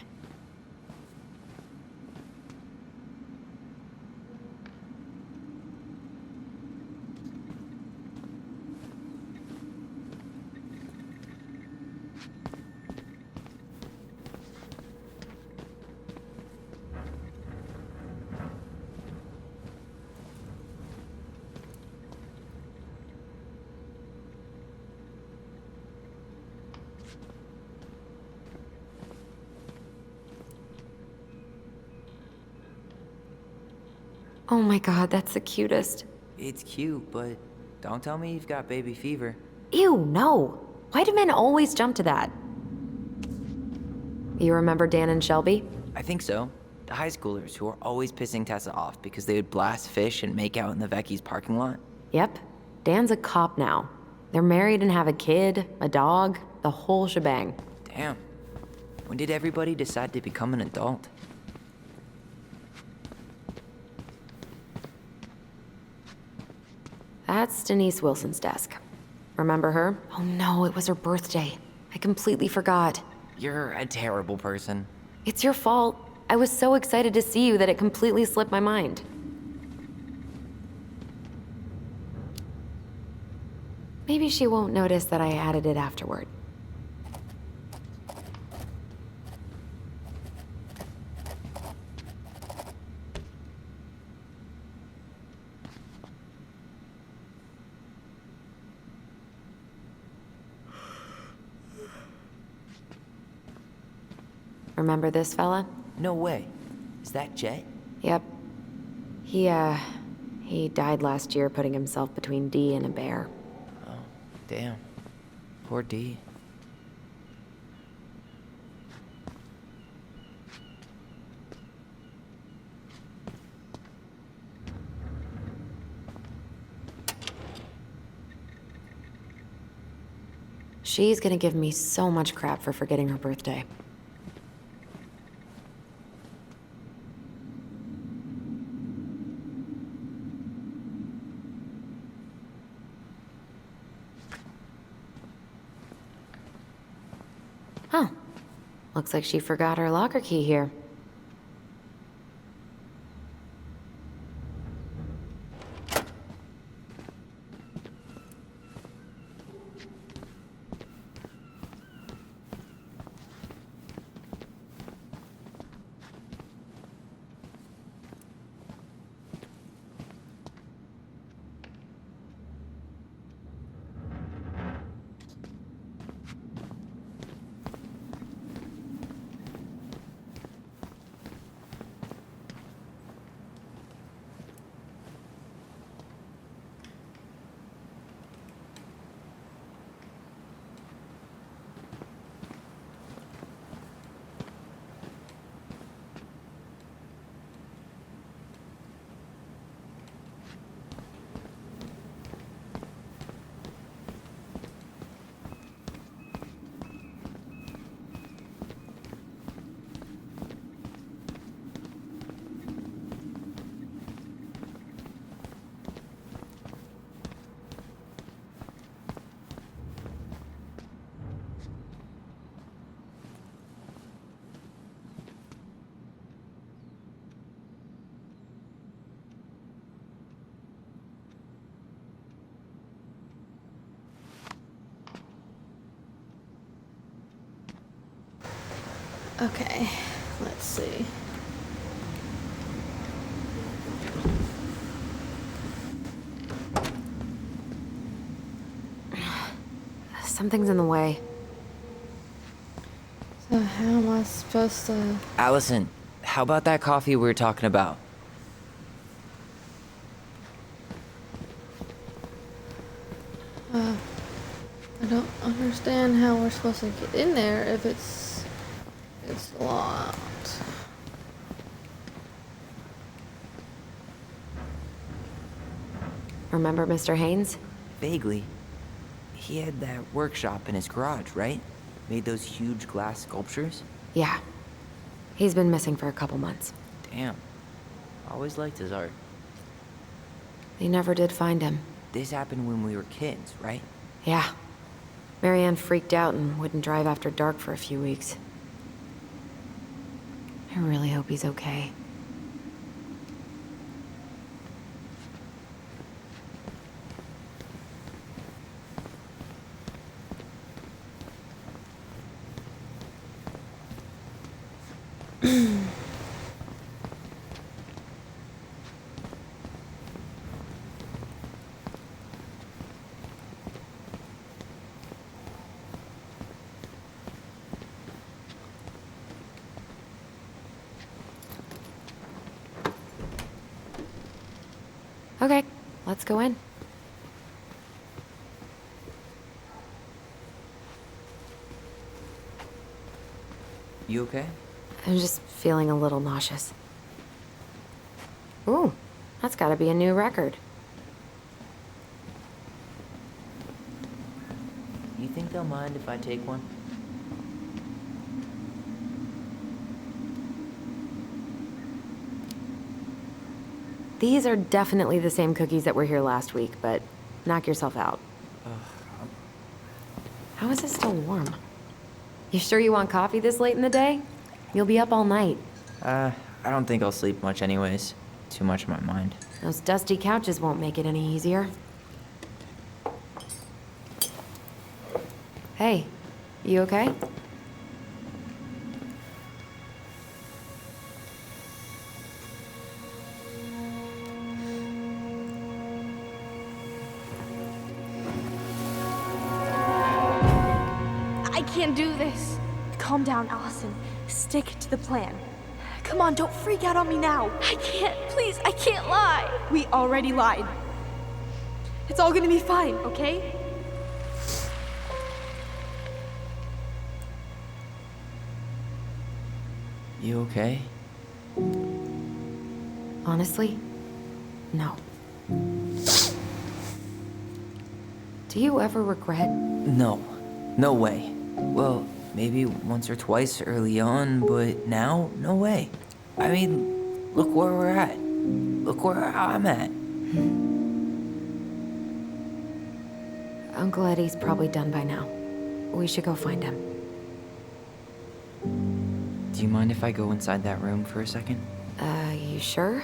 my god, that's the cutest. It's cute, but don't tell me you've got baby fever. Ew, no. Why do men always jump to that? You remember Dan and Shelby? I think so. The high schoolers who were always pissing Tessa off because they would blast fish and make out in the Vecchi's parking lot. Yep. Dan's a cop now. They're married and have a kid, a dog, the whole shebang. Damn. When did everybody decide to become an adult? That's Denise Wilson's desk. Remember her? Oh no, it was her birthday. I completely forgot. You're a terrible person. It's your fault. I was so excited to see you that it completely slipped my mind. Maybe she won't notice that I added it afterward. Remember this fella? No way. Is that Jet? Yep. He died last year putting himself between Dee and a bear. Oh, damn. Poor Dee. She's gonna give me so much crap for forgetting her birthday. Huh. Looks like she forgot her locker key here. Okay, let's see. Something's in the way. So how am I supposed to... Allison, how about that coffee we were talking about? I don't understand how we're supposed to get in there if it's locked. Remember Mr. Haynes? Vaguely. He had that workshop in his garage, right? Made those huge glass sculptures? Yeah. He's been missing for a couple months. Damn. Always liked his art. They never did find him. This happened when we were kids, right? Yeah. Marianne freaked out and wouldn't drive after dark for a few weeks. I really hope he's okay. Okay, let's go in. You okay? I'm just feeling a little nauseous. Ooh, that's gotta be a new record. You think they'll mind if I take one? These are definitely the same cookies that were here last week, but knock yourself out. How is it still warm? You sure you want coffee this late in the day? You'll be up all night. I don't think I'll sleep much anyways. Too much on my mind. Those dusty couches won't make it any easier. Hey, you okay? I can't do this. Calm down, Allison. Stick to the plan. Come on, don't freak out on me now. I can't, please, I can't lie. We already lied. It's all gonna be fine, okay? You okay? Honestly, no. Do you ever regret? No. No way. Well, maybe once or twice early on, but now, no way. I mean, look where we're at. Look where I'm at. Uncle Eddie's probably done by now. We should go find him. Do you mind if I go inside that room for a second? You sure?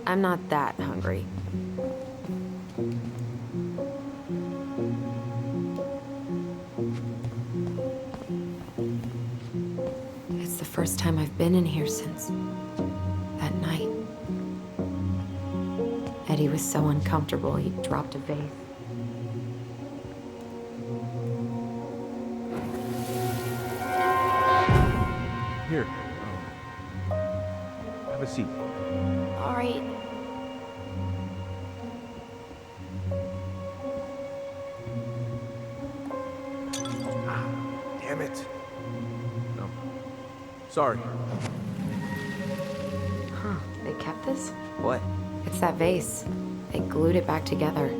I'm not that hungry. It's the first time I've been in here since that night. Eddie was so uncomfortable, he dropped a vase. Here. Have a seat. All right. Damn it. No. Sorry. Huh, they kept this? What? It's that vase. They glued it back together.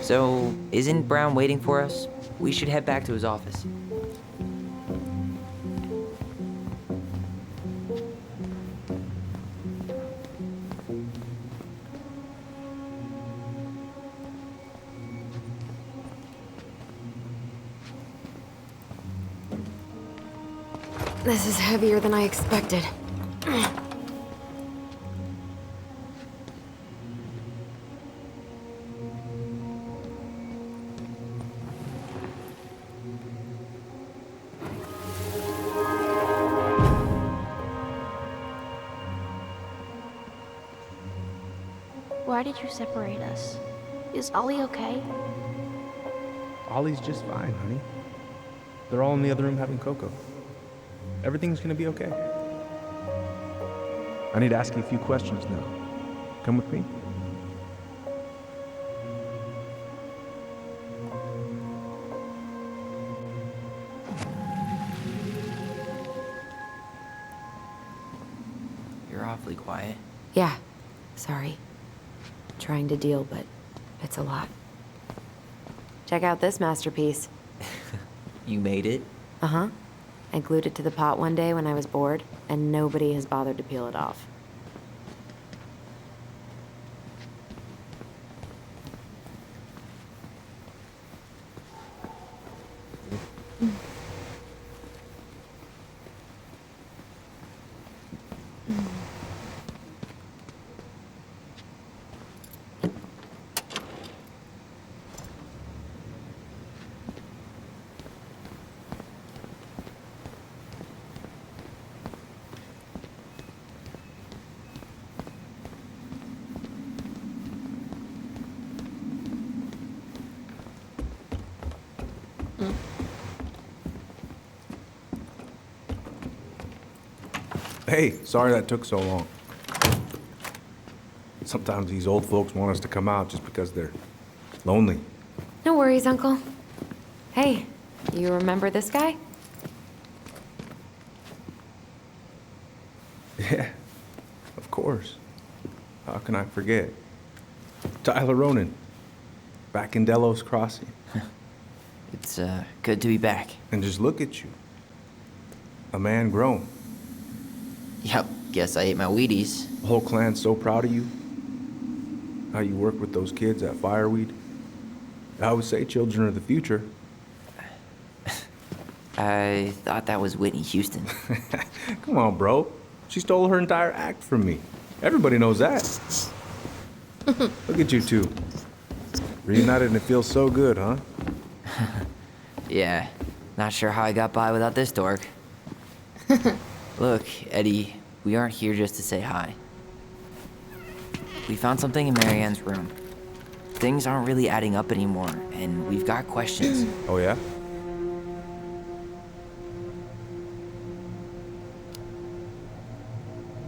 So, isn't Brown waiting for us? We should head back to his office. This is heavier than I expected. Why did you separate us? Is Ollie okay? Ollie's just fine, honey. They're all in the other room having cocoa. Everything's gonna be okay. I need to ask you a few questions now. Come with me? You're awfully quiet. Yeah, sorry. Trying to deal, but it's a lot. Check out this masterpiece. You made it? Uh-huh. I glued it to the pot one day when I was bored, and nobody has bothered to peel it off. Hey, sorry that took so long. Sometimes these old folks want us to come out just because they're lonely. No worries, Uncle. Hey, you remember this guy? Yeah, of course. How can I forget? Tyler Ronan, back in Delos Crossing. It's good to be back. And just look at you. A man grown. Yep, guess I ate my Wheaties. The whole clan's so proud of you. How you work with those kids at Fireweed. I would say children are the future. I thought that was Whitney Houston. Come on, bro. She stole her entire act from me. Everybody knows that. Look at you two. Reunited and it feels so good, huh? Yeah, not sure how I got by without this dork. Look, Eddie, we aren't here just to say hi. We found something in Marianne's room. Things aren't really adding up anymore, and we've got questions. Oh, yeah?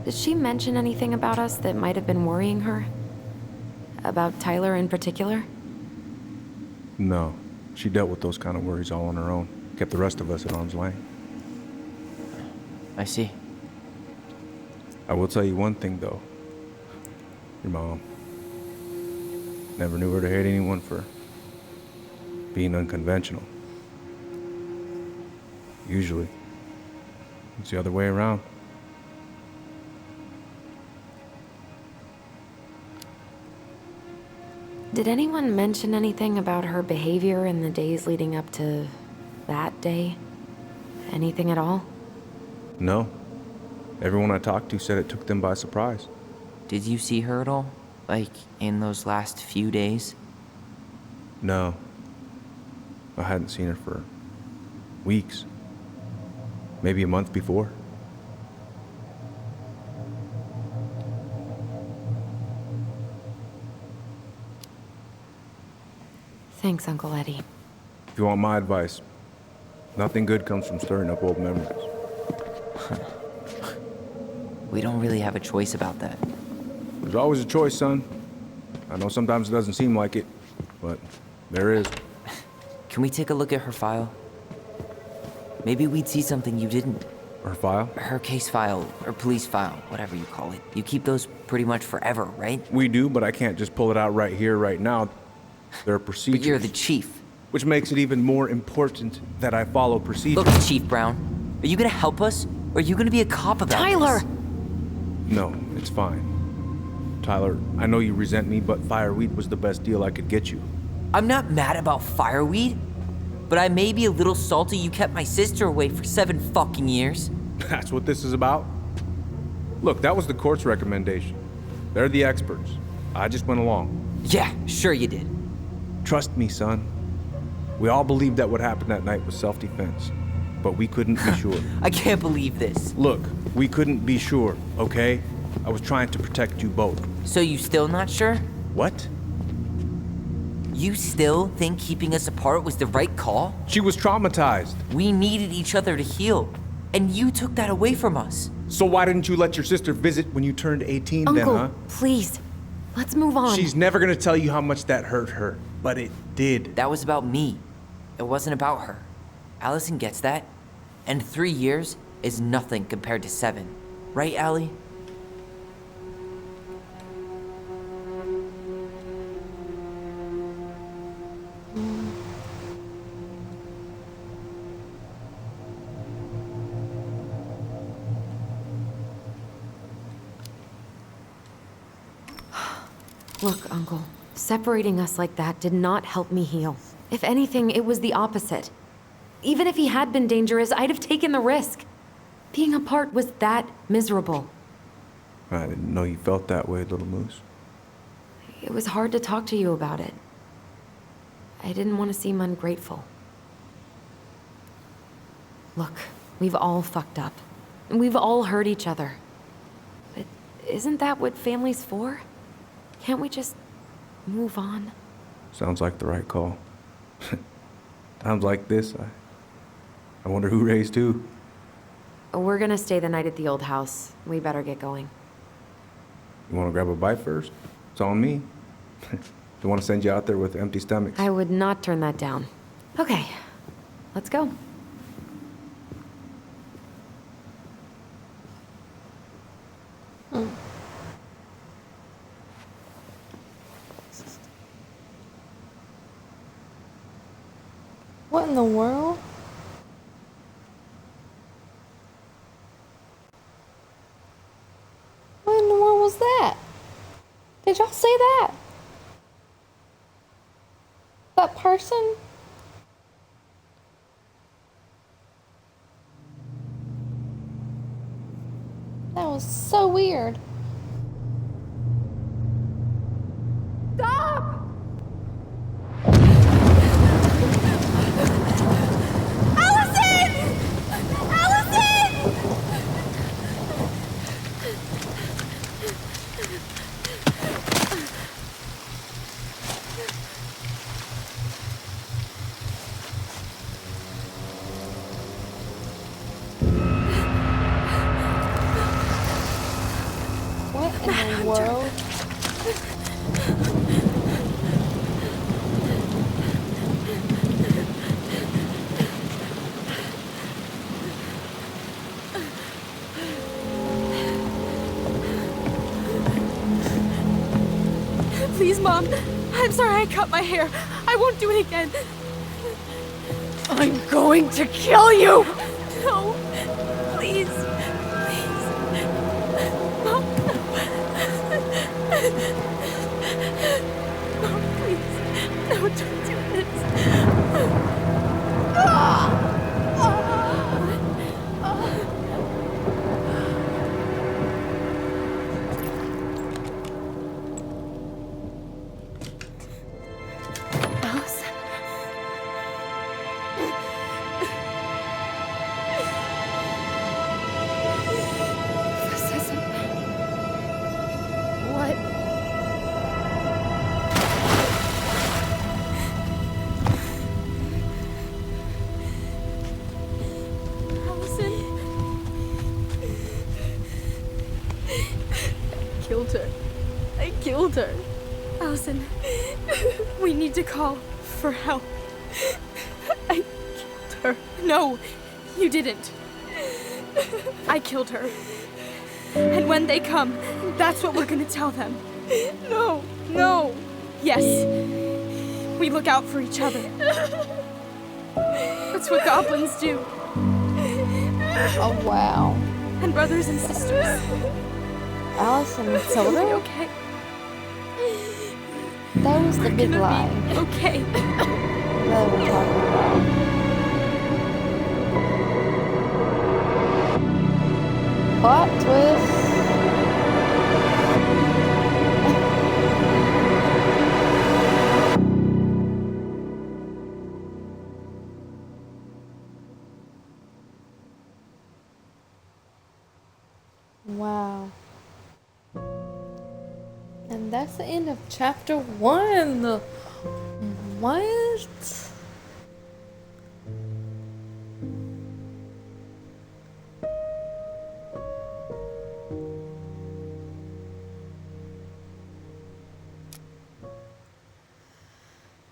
Did she mention anything about us that might have been worrying her? About Tyler in particular? No. She dealt with those kind of worries all on her own. Kept the rest of us at arm's length. I see. I will tell you one thing, though. Your mom. Never knew her to hate anyone for being unconventional. Usually, it's the other way around. Did anyone mention anything about her behavior in the days leading up to that day? Anything at all? No. Everyone I talked to said it took them by surprise. Did you see her at all? Like, in those last few days? No. I hadn't seen her for weeks. Maybe a month before. Thanks, Uncle Eddie. If you want my advice, nothing good comes from stirring up old memories. We don't really have a choice about that. There's always a choice, son. I know sometimes it doesn't seem like it, but there is. Can we take a look at her file? Maybe we'd see something you didn't. Her file? Her case file, or police file, whatever you call it. You keep those pretty much forever, right? We do, but I can't just pull it out right here, right now. There are procedures. But you're the chief. Which makes it even more important that I follow procedures. Look, Chief Brown, are you gonna help us? Or are you gonna be a cop about Tyler! this? No, it's fine. Tyler, I know you resent me, but Fireweed was the best deal I could get you. I'm not mad about Fireweed, but I may be a little salty you kept my sister away for 7 fucking years. That's what this is about? Look, that was the court's recommendation. They're the experts. I just went along. Yeah, sure you did. Trust me, son. We all believed that what happened that night was self-defense, but we couldn't be sure. I can't believe this. Look, we couldn't be sure, okay? I was trying to protect you both. So you still not sure? What? You still think keeping us apart was the right call? She was traumatized. We needed each other to heal, and you took that away from us. So why didn't you let your sister visit when you turned 18 Uncle, then, huh? please. Let's move on. She's never gonna tell you how much that hurt her, but it did. That was about me. It wasn't about her. Allison gets that. And 3 years is nothing compared to 7. Right, Allie? Look, Uncle, separating us like that did not help me heal. If anything, it was the opposite. Even if he had been dangerous, I'd have taken the risk. Being apart was that miserable. I didn't know you felt that way, Little Moose. It was hard to talk to you about it. I didn't want to seem ungrateful. Look, we've all fucked up. And we've all hurt each other. But isn't that what family's for? Can't we just move on? Sounds like the right call. Times like this, I wonder who raised who. We're gonna stay the night at the old house. We better get going. You want to grab a bite first? It's on me. Don't want to send you out there with empty stomachs. I would not turn that down. Okay, let's go. What in the world? What in the world was that? Did y'all see that? That person? That was so weird. Stop! What in the world? Please, Mom. I'm sorry I cut my hair. I won't do it again. I'm going to kill you! No. Please. Please. Mom. Mom, please. No, don't do this. Allison. This isn't... What? Allison. I killed her. I killed her. Allison, we need to call for help. I killed her. No, you didn't. I killed her. And when they come, that's what we're gonna tell them. No, no. Yes, we look out for each other. That's what goblins do. Oh wow. And brothers and sisters. Allison told her? Okay. That was the big lie Okay. that we're talking about. Plot twist. Wow. And that's the end of chapter 1. What?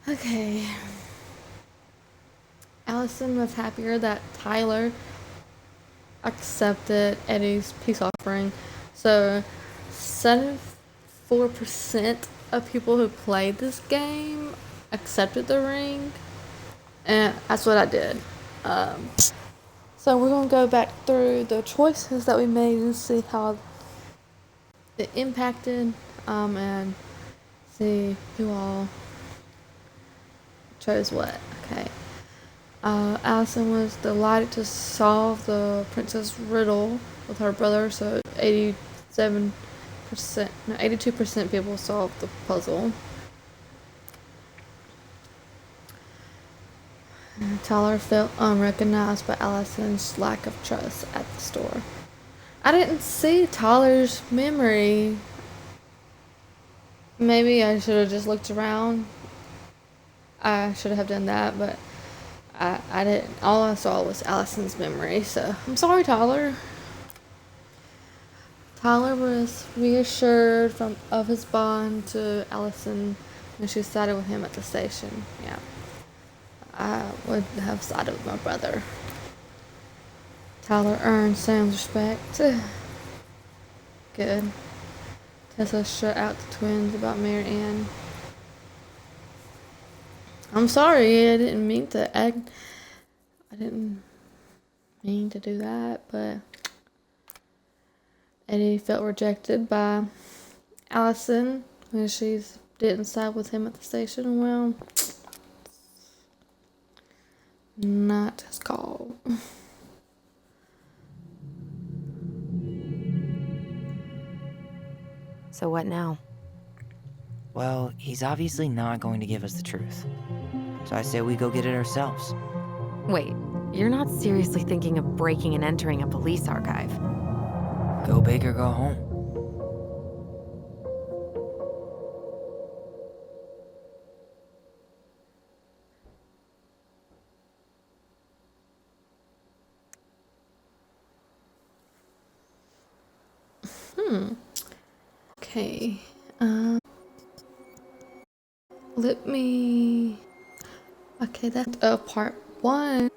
Okay. Allison was happier that Tyler accepted Eddie's peace offering. So 74% of people who played this game accepted the ring. And that's what I did. So we're going to go back through the choices that we made and see how it impacted and see who all chose what. Okay. Allison was delighted to solve the princess riddle with her brother, so 82% people solved the puzzle. And Tyler felt unrecognized by Allison's lack of trust at the store. I didn't see Tyler's memory. Maybe I should have just looked around. I should have done that, but I didn't. All I saw was Allison's memory. So I'm sorry, Tyler. Tyler was reassured of his bond to Allison when she sided with him at the station. Yeah, I would have sided with my brother. Tyler earned Sam's respect. Good. Tessa shut out the twins about Mary Ann. I'm sorry, I didn't mean to I didn't mean to do that, but Eddie felt rejected by Allison when she didn't side with him at the station. Well, not his call. So what now? Well, he's obviously not going to give us the truth. So I say we go get it ourselves. Wait, you're not seriously thinking of breaking and entering a police archive? Go big or go home. Okay. Let me. Okay, that's part 1.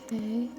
Okay.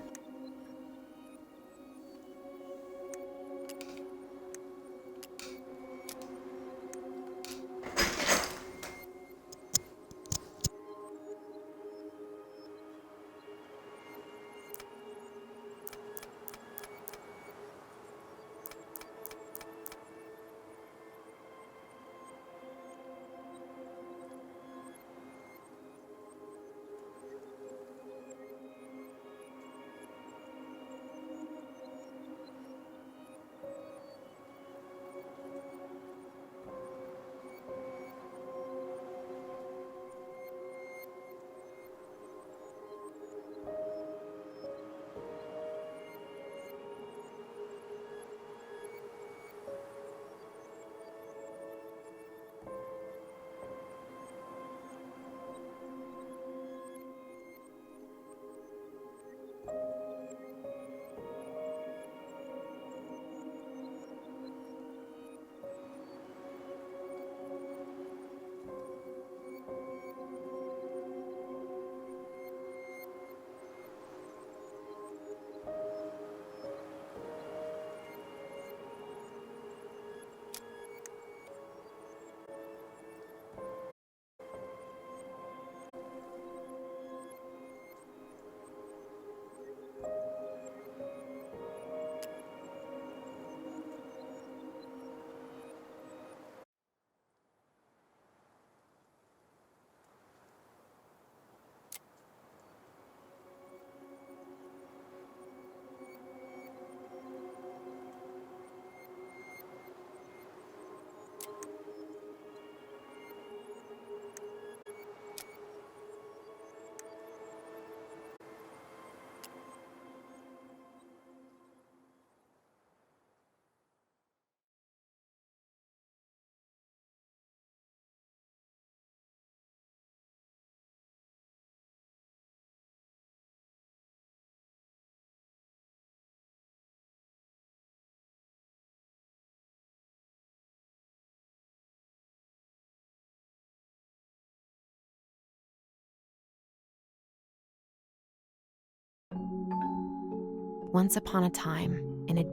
Once upon a time, in a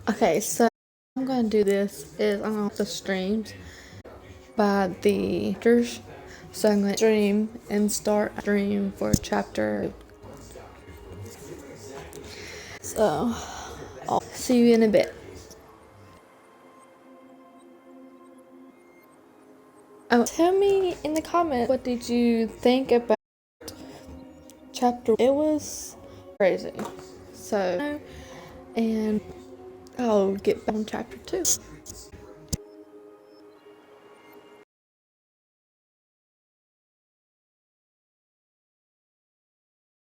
Okay, so I'm gonna do this is I'm gonna have the streams by the chapters. So I'm gonna stream and start a stream for chapter. So I'll see you in a bit. Oh, tell me in the comments what did you think about chapter. It was crazy. So, and I'll get back on chapter 2.